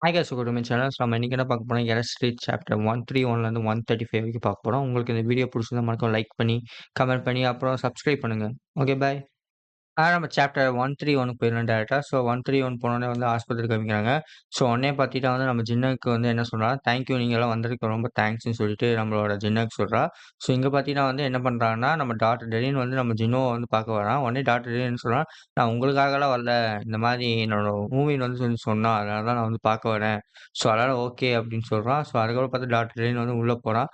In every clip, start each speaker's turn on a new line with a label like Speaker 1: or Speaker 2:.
Speaker 1: Hi guys welcome to my channel. நம்ம இன்னைக்கு என்ன பார்க்க போறோம், எலஸ்ட்ரேட் சாப்டர் 131லேருந்து 135 வரைக்கும் பார்க்க போறோம். உங்களுக்கு இந்த வீடியோ பிடிச்சிருந்தா மறக்காம லைக் பண்ணி, கமெண்ட் பண்ணி, அப்புறம் சப்ஸ்கிரைப் பண்ணுங்க. Okay bye. நம்ம சாப்டர் 131க்கு போயிடலாம் டைரக்ட்டா. ஸோ 131 போனோனே வந்து ஆஸ்பத்திரி காமிக்கிறாங்க. ஸோ உடனே பார்த்துட்டா வந்து நம்ம ஜின்னுக்கு வந்து என்ன சொல்றா, "தேங்க் யூ நீங்கலாம் வந்ததுக்கு ரொம்ப தேங்க்ஸ்ன்னு" சொல்லிட்டு நம்மளோட ஜின்னுக்கு சொல்றா. ஸோ இங்க பார்த்தீங்கன்னா வந்து என்ன பண்றாங்கன்னா, நம்ம டாக்டர் டெரீன் வந்து நம்ம ஜின்னோவ வந்து பார்க்க வரான். உடனே டாக்டர் டெரீன் என்ன சொல்றான், "நான் உங்களுக்காகலாம் வரல. இந்த மாரி என்னோட மூவின்னு வந்து சொல்லி சொன்னா. அதனால தான் நான் வந்து பார்க்க வரேன். ஸோ அதனால ஓகே" அப்படின்னு சொல்றான். ஸோ அதுக்கப்புறம் பார்த்தா டாக்டர் டெரீன் வந்து உள்ள போறான்.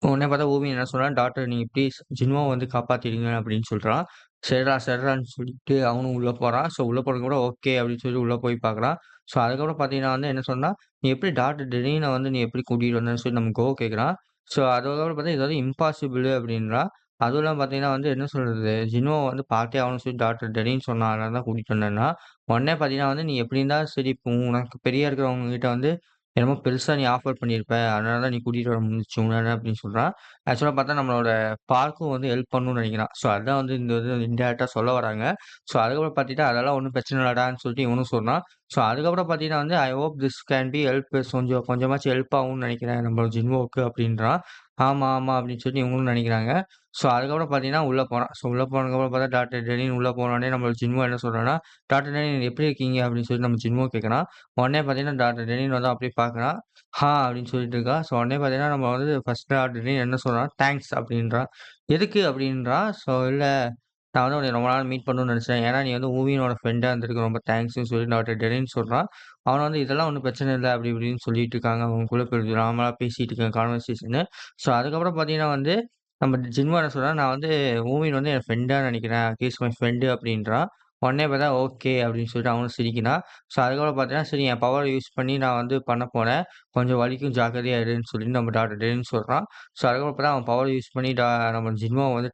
Speaker 1: உடனே பார்த்தா ஊமி என்ன சொல்றான், "டாக்டர் நீங்க ப்ளீஸ் ஜின்வோவ வந்து காப்பாத்திடுங்க" அப்படின்னு சொல்றான். சரிடா, சரிடான்னு சொல்லிட்டு அவனும் உள்ள போறான். ஸோ உள்ள போனதுக்கு அப்புறம் ஓகே அப்படின்னு சொல்லி உள்ள போய் பார்க்குறான். ஸோ அதுக்கப்புறம் பார்த்தீங்கன்னா வந்து என்ன சொன்னா, "நீ எப்படி டாக்டர் டெரீன வந்து நீ எப்படி கூட்டிட்டு வந்தன்னு" சொல்லி நம்ம கோ கேட்குறான். ஸோ அதுக்கப்புறம் பார்த்தா இது வந்து இம்பாசிபிள் அப்படின்றான். அதுவும் இல்லாம பார்த்தீங்கன்னா வந்து என்ன சொல்றது, ஜின்வோவ வந்து பார்த்தே ஆகணும்னு சொல்லி டாக்டர் டெரீன் சொன்னா. அதனால தான் கூட்டிட்டு வந்தேன்னா, உடனே பார்த்தீங்கன்னா வந்து, "நீ எப்படி இருந்தாலும் சரி இப்போ உனக்கு பெரியா இருக்கிறவங்க கிட்ட வந்து என்னமோ பெருசா நீ ஆஃபர் பண்ணியிருப்ப. அதனால தான் நீ கூட்டிட்டு வர முடிஞ்சுச்சு உன்னால" அப்படின்னு சொல்றான். ஆக்சுவலா பார்த்தா நம்மளோட பார்க்கும் வந்து ஹெல்ப் பண்ணணும்னு நெனைக்கிறான். ஸோ அதான் வந்து இந்த இது இன்டைரக்ட்டா சொல்ல வராங்க. ஸோ அதுக்கப்புறம் பார்த்தீங்கன்னா, "அதெல்லாம் ஒண்ணும் பிரச்சனை இல்லடான்னு" சொல்லிட்டு இவனும் சொன்னான். ஸோ அதுக்கப்புறம் பார்த்தீங்கன்னா வந்து, "I hope this can be help கொஞ்சமாச்சும் ஹெல்ப் ஆகும்னு நெனைக்கிறேன் நம்ம ஜின்வோவுக்கு" அப்படின்றான். "ஆமா, ஆமா" அப்படின்னு சொல்லி இவங்களும் நெனைக்கிறாங்க. ஸோ அதுக்கப்புறம் பார்த்தீங்கன்னா, உள்ள போறான். ஸோ உள்ள போனதுக்கப்புறம் பார்த்தா டாக்டர் டெனின் உள்ள போனோனே நம்ம ஜின்வோ என்ன சொல்றான்னா, "டாக்டர் டெனின் எப்படி இருக்கீங்க?" அப்படின்னு சொல்லி நம்ம ஜின்வோ கேட்கறான். உடனே பார்த்தீங்கன்னா, டாக்டர் டெனின் வந்து அப்படியே பார்க்குறான். அப்படின்னு சொல்லிட்டு இருக்கா. ஸோ உடனே பார்த்தீங்கன்னா, நம்ம வந்து ஃபர்ஸ்ட் ஆர்டரே என்ன சொல்றான், "தேங்க்ஸ்" அப்படின்றான். "எதுக்கு?" அப்படின்றான். ஸோ இல்ல நான் வந்து உன்னைய ரொம்ப நாள் மீட் பண்ணணும்னு நெனச்சேன். ஏன்னா நீ வந்து ஊவினோட ஃப்ரெண்டா இருந்ததுக்கு ரொம்ப தேங்க்ஸ்ன்னு சொல்லி டாக்டர் டெரின் சொல்றான். அவன் வந்து இதெல்லாம் ஒண்ணும் பிரச்சனை இல்ல அப்படி இப்படின்னு சொல்லிட்டு இருக்காங்க. அவங்களுக்குள்ள நார்மலா பேசிட்டு இருக்க கான்வர்சேஷனு. ஸோ அதுக்கப்புறம் பார்த்தீங்கன்னா வந்து, நம்ம ஜின்வோ என்ன சொல்றான், "நான் வந்து ஊவின் வந்து என் ஃப்ரெண்டா நெனைக்கிறேன். ஹி இஸ் மை ஃப்ரெண்டு" அப்படின்றான். உடனே பார்த்தா ஓகே அப்படின்னு சொல்லிட்டு அவனும் சிரிக்கிறான். ஸோ அதுக்கப்புறம் பார்த்தீங்கன்னா, சரி என் பவர யூஸ் பண்ணி நான் வந்து பண்ண போறேன். கொஞ்சம் வலிக்கும் ஜாக்கிரதையா இருன்னு சொல்லிட்டு நம்ம டாக்டர் டெரின் சொல்றான். ஸோ அதுக்கப்புறம் பார்த்தா அவன் பவர் யூஸ் பண்ணி நம்ம ஜின்வோவ வந்து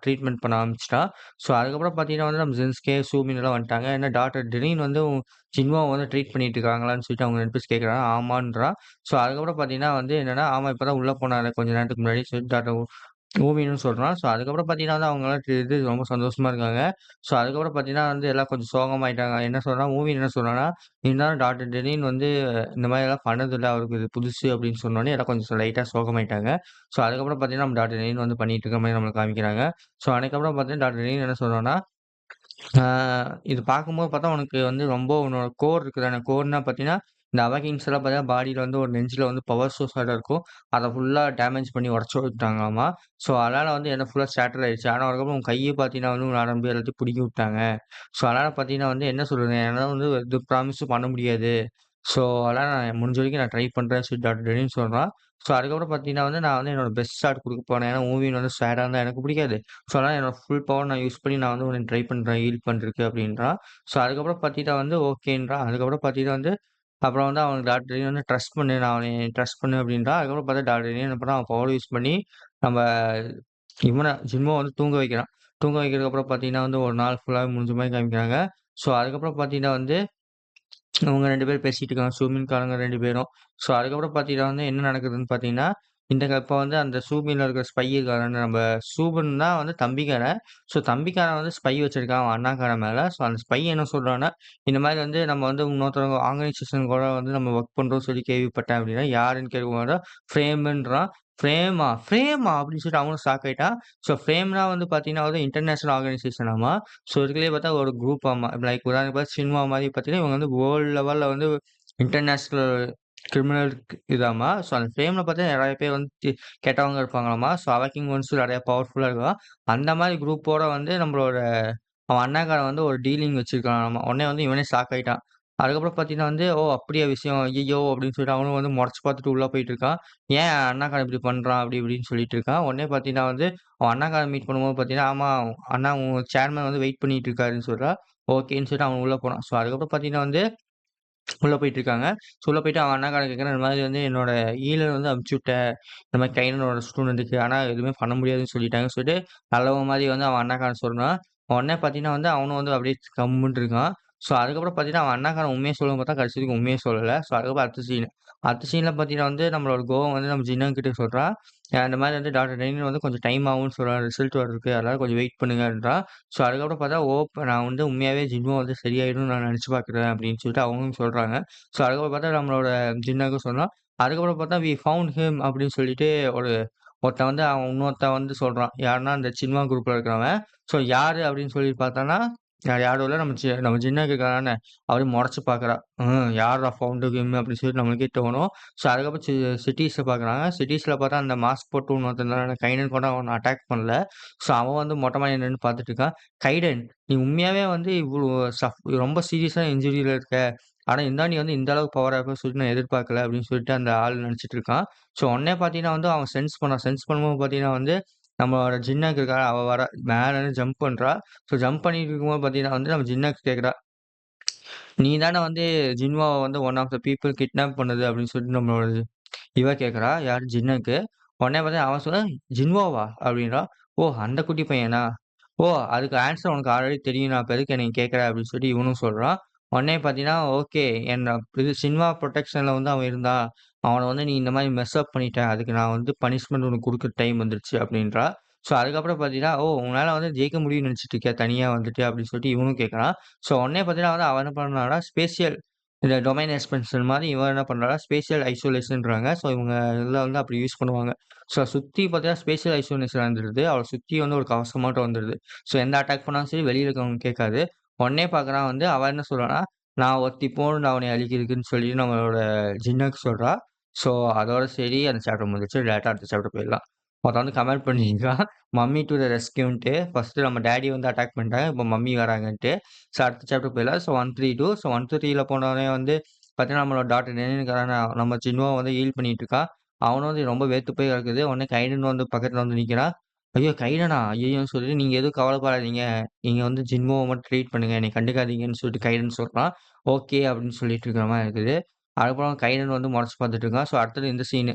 Speaker 1: ட்ரீட்மெண்ட் பண்ண ஆரம்பிச்சுட்டான். ஸோ அதுக்கப்புறம் பார்த்தீங்கன்னா வந்து நம்ம ஜென்ஸ்கே, சூமின் எல்லாம் வந்துட்டாங்க. ஏன்னா டாக்டர் டெரின் வந்து ஜின்வோவ வந்து ட்ரீட் பண்ணிட்டு இருக்காங்களான்னு சொல்லிட்டு அவங்க 2 பேரும் கேட்குறாங்க. ஆமான்றான். ஸோ அதுக்கப்புறம் பார்த்தீங்கன்னா வந்து என்னன்னா, ஆமா இப்ப தான் உள்ள போனாரு கொஞ்ச நேரத்துக்கு முன்னாடி சொல்லிட்டு டாக்டர் மூவின்னு சொல்றான். ஸோ அதுக்கப்புறம் பார்த்தீங்கன்னா வந்து அவங்கலாம் இது ரொம்ப சந்தோஷமா இருக்காங்க. ஸோ அதுக்கப்புறம் பார்த்தீங்கன்னா வந்து எல்லாம் கொஞ்சம் சோகமாயிட்டாங்க. என்ன சொல்றான் மூவி என்ன சொல்றான்னா, இருந்தாலும் டாக்டர் டெனின் வந்து இந்த மாரிலாம் பண்ணதில்ல. அவருக்கு இது புதுசு அப்படின்னு சொன்னோனே எல்லாம் கொஞ்சம் லைட்டா சோகமாயிட்டாங்க. ஸோ அதுக்கப்புறம் பார்த்தீங்கன்னா, நம்ம டாக்டர் டெனின் வந்து பண்ணிட்டு இருக்க மாரி நம்மளுக்கு காமிக்கிறாங்க. ஸோ அதுக்கப்புறம் பார்த்தீங்கன்னா, டாக்டர் டெனின் என்ன சொல்றான்னா, ஆ இது பார்க்கும்போது பார்த்தா உனக்கு வந்து ரொம்ப உன்னோட கோர் இருக்கு தானே. கோர்னா பார்த்தீங்கன்னா, இந்த அவகின்ஸ் எல்லாம் பார்த்தீங்கன்னா, பாடியில வந்து ஒரு நெஞ்சில வந்து பவர் சோர்ஸாட்ட இருக்கும். அத ஃபுல்லா டேமேஜ் பண்ணி உடைச்சு விட்டாங்களாமா. ஸோ அதனால வந்து என்ன ஃபுல்லா ஷேட்டர் ஆயிடுச்சு. ஆனா அதுக்கப்புறம் உன் கைய பார்த்தீங்கன்னா வந்து உன் நரம்பு எல்லாத்தையும் புடுங்கி விட்டாங்க. ஸோ அதனால பார்த்தீங்கன்னா வந்து என்ன சொல்றது, என்னால வந்து எது ப்ராமிஸும் பண்ண முடியாது. ஸோ அதனால நான் முடிஞ்ச வரைக்கும் நான் ட்ரை பண்றேன்னு சொல்லி டாக்டர் டெனிஸ் சொல்றான். ஸோ அதுக்கப்புறம் பார்த்தீங்கன்னா வந்து நான் வந்து என்னோட பெஸ்ட் ஷாட் குடுக்க போறேன். ஏன்னா மூவின் வந்து சேடா இருந்தா எனக்கு பிடிக்காது. ஸோ அதனால என்னோட ஃபுல் பவர் நான் யூஸ் பண்ணி நான் வந்து உன்ன ட்ரை பண்றேன், ஹீல் பண்றதுக்கு அப்படின்றான். ஸோ அதுக்கப்புறம் பாத்தீட்டா வந்து ஓகேன்றான். அதுக்கப்புறம் பாத்தீங்கன்னா வந்து அப்புறம் வந்து அவனுக்கு டாக்டர் வந்து ட்ரஸ்ட் பண்ணு, நான் அவன ட்ரஸ்ட் பண்ணு அப்படின்றான். அதுக்கப்புறம் பார்த்தா டாக்டர் என்ன பண்றான், அவன் பவர் யூஸ் பண்ணி நம்ம ஜின்மோ வந்து தூங்க வைக்கிறான். தூங்க வைக்கிறதுக்கு அப்புறம் பாத்தீங்கன்னா வந்து ஒரு நாள் ஃபுல்லாவே முடிஞ்ச மாரி காமிக்கிறாங்க. ஸோ அதுக்கப்புறம் பாத்தீங்கன்னா வந்து அவங்க 2 பேரும் பேசிட்டு இருக்காங்க. சூமின்காரங்க 2 பேரும். ஸோ அதுக்கப்புறம் பார்த்தீங்கன்னா வந்து என்ன நடக்குதுன்னு பார்த்தீங்கன்னா, இப்ப வந்து அந்த சூமின்ல இருக்கிற ஸ்பை இருக்கான் நம்ம சூபன் தான் வந்து தம்பிக்காரன். ஸோ தம்பிக்காரன் வந்து ஸ்பை வச்சிருக்கான் அவன் அண்ணாக்காரன் மேல. ஸோ அந்த ஸ்பை என்ன சொல்றான்னா, இந்த மாரி வந்து நம்ம வந்து இன்னொருத்தவங்க ஆர்கனைசேஷன் கூட வந்து நம்ம ஒர்க் பண்றோம்னு சொல்லி கேள்விப்பட்டேன் அப்படின்னா, யாருன்னு கேட்கும்போது ஃப்ரேம்ன்றான். ஃப்ரேமா? அப்படின்னு சொல்லிட்டு அவனும் ஷாக் ஆயிட்டான். ஸோ ஃப்ரேம்னா வந்து பார்த்தீங்கன்னா வந்து இன்டர்நேஷனல் ஆர்கனைசேஷனாமா. ஸோ இதுலயே பார்த்தா ஒரு குரூப் ஆமா. லைக் உதாரணத்துக்கு பார்த்தா சின்மா மாரி பார்த்தீங்கன்னா, இவங்க வந்து வேர்ல்ட் லெவல்ல வந்து இன்டர்நேஷனல் கிரிமினல் இதாமா. ஸோ அந்த ஃபேம்ல பார்த்தா நெறைய பேர் வந்து கெட்டவங்க இருப்பாங்களாமா. ஸோ அவக்கிங் ஒன்ஸ் நெறைய பவர்ஃபுல்லா இருக்கான். அந்த மாரி குரூப்போட வந்து நம்மளோட அவன் அண்ணாக்காரன் வந்து ஒரு டீலிங் வச்சிருக்கானாமா. உடனே வந்து இவனே ஷாக் ஆயிட்டான். அதுக்கப்புறம் பார்த்தீங்கன்னா வந்து, "ஓ! அப்படியா விஷயம்? ஐய்யய்யோ!" அப்படின்னு சொல்லிட்டு அவனும் வந்து மொறச்சு பார்த்துட்டு உள்ள போயிட்டு இருக்கான். "ஏன் அண்ணாக்காரன் இப்படி பண்றான்?" அப்படி இப்படின்னு சொல்லிட்டு இருக்கான். உடனே பார்த்தீங்கன்னா வந்து, அவன் அண்ணாக்காரன் மீட் பண்ணும்போது பார்த்தீங்கன்னா, "ஆமா அண்ணா உங்க சேர்மன் வந்து வெயிட் பண்ணிட்டு இருக்காருன்னு" சொல்றான். ஓகேன்னு சொல்லிட்டு அவன் உள்ள போனான். ஸோ அதுக்கப்புறம் பார்த்தீங்கன்னா வந்து உள்ள போயிட்டு இருக்காங்க. ஸோ உள்ள போயிட்டு அவன் அண்ணாக்காரன் கேட்குறான், "இந்த மாரி வந்து என்னோட ஹீலர் வந்து அனுப்பிச்சு விட்டேன். இந்த மாரி கைனனோட ஸ்டூடண்ட்டுக்கு. ஆனா எதுவுமே பண்ண முடியாதுன்னு சொல்லிட்டாங்கன்னு" சொல்லிட்டு நல்லவன் மாரி வந்து அவன் அண்ணாக்காரன் சொல்றான். உடனே பார்த்தீங்கன்னா வந்து அவனும் வந்து அப்படியே கம்முன்னு இருக்கான். ஸோ அதுக்கப்புறம் பார்த்தீங்கன்னா, அவன் அண்ணாக்காரன் உண்மைய சொல்லும்ன்னு பார்த்தா கடைசி வரைக்கும் உண்மைய சொல்லல. ஸோ அதுக்கப்புறம் அடுத்த சீன். அடுத்த சீன்ல பார்த்தீங்கன்னா வந்து நம்மளோட கோவம் வந்து நம்ம ஜின்னன் கிட்ட சொல்றான். இந்த மாரி வந்து டாக்டர் ரெனின் வந்து கொஞ்சம் டைம் ஆகும்ன்னு சொல்றான். ரிசல்ட் வர்றதுக்கு. அதனால கொஞ்சம் வெயிட் பண்ணுங்கன்றான். ஸோ அதுக்கப்புறம் பார்த்தா, நான் வந்து உண்மையாவே ஜின்வோ வந்து சரியாயிடும்னு நான் நெனச்சு பார்க்குறேன் அப்படின்னு சொல்லிட்டு அவங்களும் சொல்றாங்க. ஸோ அதுக்கப்புறம் பார்த்தா நம்மளோட ஜின்னனுக்கும் சொன்னான். அதுக்கப்புறம் பார்த்தா, வி ஃபவுண்ட் ஹிம் அப்படின்னு சொல்லிட்டு ஒரு ஒருத்தன் வந்து அவன் இன்னொருத்தன் வந்து சொல்றான். யாருன்னா, அந்த சின்மா குரூப்ல இருக்கிறவன். ஸோ யாரு அப்படின்னு சொல்லி பார்த்தான்னா, வேற யாரும் இல்ல. நம்ம ஜின்னக்கு இருக்கான் தானே. அவரையும் மொறச்சு பார்க்குறான். யார்றா ஃபவுண்ட் ஹிம் அப்படின்னு சொல்லி நம்மளுக்கே தோணும். ஸோ அதுக்கப்புறம் சிட்டீஸ பார்க்குறாங்க. சிட்டீஸ்ல பார்த்தா அந்த மாஸ்க் போட்டு இன்னொருத்தன் இருந்தான்ல, கைனன் கூட அவன அட்டாக் பண்ணல. ஸோ அவன் வந்து மொட்டை மாடியில நின்னு பார்த்துட்டு இருக்கான். "கைடன், நீ உண்மையாவே வந்து இவ்ளோ ரொம்ப சீரியஸா இன்ஜுரியில இருக்க. ஆனா இருந்தாலும் நீ வந்து இந்த அளவுக்கு பவரா இருப்பன்னு சொல்லிட்டு நான் எதிர்பார்க்கல." அப்படின்னு சொல்லிட்டு அந்த ஆள் நெனச்சுட்டு இருக்கான். ஸோ உடனே பார்த்தீங்கன்னா வந்து அவன் சென்ஸ் பண்ணான். சென்ஸ் பண்ணும்போது பார்த்தீங்கன்னா வந்து, நம்மளோட ஜின்னக் இருக்காள, அவ வரா. மேலருந்து ஜம்ப் பண்றா. ஸோ ஜம்ப் பண்ணிட்டு இருக்கும்போது பார்த்தீங்கன்னா வந்து, நம்ம ஜின்னக் கேட்கிறா. "நீ தானே வந்து ஜின்வாவ வந்து one of the people kidnap பண்ணது" அப்படின்னு சொல்லிட்டு நம்மளோட இவ கேட்கிறா. யாரு? ஜின்னக்கு. உடனே பார்த்தா அவன் சொல்றான், "ஜின்வோவா?" அப்படின்றான். "ஓ! அந்த குட்டி பையனா? ஓ! அதுக்கு ஆன்ஸர் உனக்கு ஆல்ரெடி தெரியும். நான் இப்ப எதுக்கு என்னைய கேட்கிற?" அப்படின்னு சொல்லி இவனும் சொல்றான். உடனே பார்த்தீங்கன்னா, ஓகே. இது சின்வா புரொடெக்ஷன்ல வந்து அவன் இருந்தான். அவன வந்து நீ இந்த மாரி மெஸ் அப் பண்ணிட்ட. அதுக்கு நான் வந்து பனிஷ்மென்ட் உனக்கு குடுக்குற டைம் வந்துருச்சு அப்படின்றா. ஸோ அதுக்கப்புறம் பார்த்தீங்கன்னா, "ஓ! உன்னால வந்து ஜெயிக்க முடியும்னு நெனச்சுட்டு இருக்கியா? தனியா வந்துட்டு?" அப்படின்னு சொல்லிட்டு இவனும் கேட்கறான். ஸோ உடனே பார்த்தீங்கன்னா வந்து அவன் என்ன பண்ணான்னா, ஸ்பேஷியல் இந்த டொமைன் எக்ஸ்பென்ஷன் மாரி இவன் என்ன பண்றான்னா, ஸ்பேஷியல் ஐசோலேஷன்றாங்க. ஸோ இவங்க இதுல வந்து அப்படி யூஸ் பண்ணுவாங்க. ஸோ சுத்தி பார்த்தீங்கன்னா, ஸ்பேஷியல் ஐசோலேஷன் வந்துருது. அவள சுத்தி வந்து ஒரு கவசமாட்டம் வந்துருது. ஸோ எந்த அட்டாக் பண்ணாலும் சரி வெளியில இருக்கவங்களுக்கு கேட்காது. உடனே பார்க்குறான் வந்து அவ என்ன சொல்றான்னா, "நான் ஒருத்தி போணும் அவனை அழிக்கிறதுக்குன்னு" சொல்லி நம்மளோட ஜின்னக்கு சொல்றா. ஸோ அதோட சரி அந்த சாப்டர் முடிஞ்சிருச்சு. டேரக்ட்டா அடுத்த சாப்டர் போயிடலாம். ஒருத்தன் வந்து கமெண்ட் பண்ணியிருக்கான். மம்மி டூ த ரெஸ்க்யூன்ட்டு. ஃபர்ஸ்ட்டு நம்ம டாடி வந்து அட்டாக் பண்ணிட்டாங்க. இப்போ மம்மி வராங்கன்ட்டு. ஸோ அடுத்த சாப்டர் போயிடலாம். ஸோ 132 ஸோ 133ல போனோனே வந்து பார்த்தீங்கன்னா, நம்மளோட டாக்டர் நெனின்காரன் நம்ம சின்னுவ வந்து ஹீல் பண்ணிட்டு இருக்கான். அவனும் வந்து ரொம்ப வேர்த்து போய் கிடக்குது. உடனே கைடன் வந்து பக்கத்துல வந்து நிக்கிறான். ஐயோ! கைடனா? ஐய்யய்யோன்னு சொல்லிட்டு, "நீங்க எதுவும் கவலைப்படாதீங்க. நீங்க வந்து ஜின்வோவ மட்டும் ட்ரீட் பண்ணுங்க. என்னைய கண்டுக்காதீங்கன்னு" சொல்லிட்டு கைடன் சொல்றான். ஓகே அப்படின்னு சொல்லிட்டு இருக்கிற மாரி இருக்குது. அதுக்கப்புறம் கைடன் வந்து முறைச்சு பார்த்துட்டு இருக்கான். ஸோ அடுத்தது இந்த சீனு.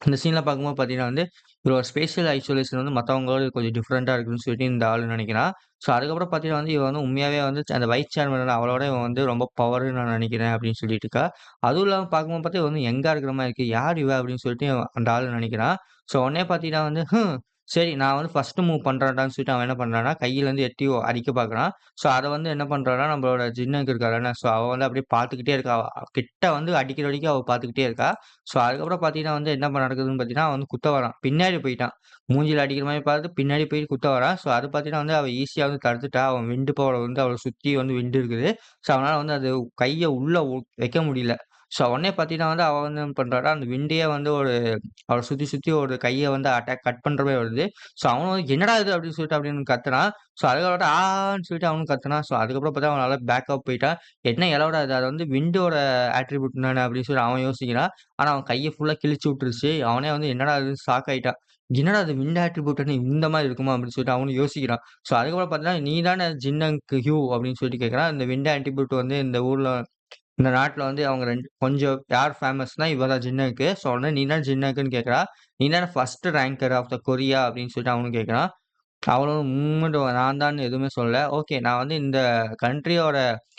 Speaker 1: இந்த சீன்ல பார்க்கும்போது பார்த்தீங்கன்னா வந்து, இவரு ஒரு ஸ்பேஷியல் ஐசோலேஷன் வந்து மத்தவங்களோட கொஞ்சம் டிஃபரெண்ட்டா இருக்குன்னு சொல்லிட்டு இந்த ஆளு நெனைக்கிறான். ஸோ அதுக்கப்புறம் பார்த்தீங்கன்னா வந்து, இவன் வந்து உண்மையாவே வந்து அந்த வைஸ் சேர்மன் அவளோட இவன் வந்து ரொம்ப பவர்ன்னு நான் நெனைக்கிறேன் அப்படின்னு சொல்லிட்டு இருக்கா. அதுவும் இல்லாம பார்க்கும்போது பார்த்தா, இவ வந்து யங்கா இருக்கிற மாரி இருக்கு. யார் இவ? அப்படின்னு சொல்லிட்டு அந்த ஆளு நெனைக்கிறான். ஸோ உடனே பார்த்தீங்கன்னா வந்து, சரி நான் வந்து ஃபர்ஸ்ட் மூவ் பண்றேன்டான்னு சொல்லிட்டு அவன் என்ன பண்றான்னா, கையிலேருந்து எட்டி அடிக்க பார்க்குறான். ஸோ அத வந்து என்ன பண்றான்னா, நம்மளோட ஜின்னக்கு இருக்காளான, ஸோ அவ வந்து அப்படியே பார்த்துக்கிட்டே இருக்கா. கிட்ட வந்து அடிக்கிற வரைக்கும் அவ பார்த்துக்கிட்டே இருக்கா. ஸோ அதுக்கப்புறம் பார்த்தீங்கன்னா வந்து என்ன நடக்குதுன்னு பார்த்தீங்கன்னா, அவன் வந்து குத்த வரான். பின்னாடி போயிட்டான். மூஞ்சில அடிக்கிற மாரி பார்த்து பின்னாடி போய் குத்த வரான். ஸோ அது பார்த்தீங்கன்னா வந்து அவ ஈஸியா வந்து தடுத்துட்டா. அவன் விண்டு பவர வந்து அவள சுத்தி வந்து விண்டு இருக்குது. ஸோ அவனால வந்து அது கைய உள்ள வைக்க முடியல. ஸோ உடனே பார்த்தீங்கன்னா வந்து அவ வந்து என்ன பண்றான்னா, அந்த விண்டையே வந்து அவள சுத்தி சுத்தி ஒரு கைய வந்து கட் பண்ற மாரி வருது. ஸோ அவனும் வந்து "என்னடா இது?" அப்படின்னு சொல்லிட்டு அப்படின்னு கத்துனான். ஸோ அதுக்கப்புறம் ஆன்னு சொல்லிட்டு அவனும் கத்துனான். ஸோ அதுக்கப்புறம் பார்த்தா அவன் நல்லா பேக்கப் போயிட்டான். "என்ன எலவுடா இது? அது வந்து விண்டோட அட்ரிபியூட் தானே" அப்படின்னு சொல்லி அவன் யோசிக்கிறான். ஆனா, அவன் கைய ஃபுல்லா கிழிச்சு விட்டுருச்சு. அவனே வந்து என்னடா இதுன்னு ஷாக் ஆயிட்டான். என்னடா இது விண்ட் ஆட்ரிபியூட்ன்னு இந்த மாரி இருக்குமா? அப்படின்னு சொல்லிட்டு அவனும் யோசிக்கிறான். ஸோ அதுக்கப்புறம் பார்த்தீங்கன்னா, "நீ தானே ஜின்னங்க் ஹியூ" அப்படின்னு சொல்லிட்டு கேட்கிறான். இந்த விண்ட் ஆட்ரிபியூட் வந்து இந்த ஊர்ல இந்த நாட்ல வந்து அவங்க 2 கொஞ்சம் யார் ஃபேமஸ்னா இவ தான் ஜின்னக்கு. ஸோ உடனே "நீ தான் ஜின்னக்குன்னு" கேட்கிறா. "நீ தானே first ranker of the Korea" அப்படின்னு சொல்லிட்டு அவனும் கேட்கிறான். அவளும் உம்முன்ட்டு நான் தான்னு எதுவுமே சொல்லல. ஓகே நான் வந்து இந்த கண்ட்ரியோட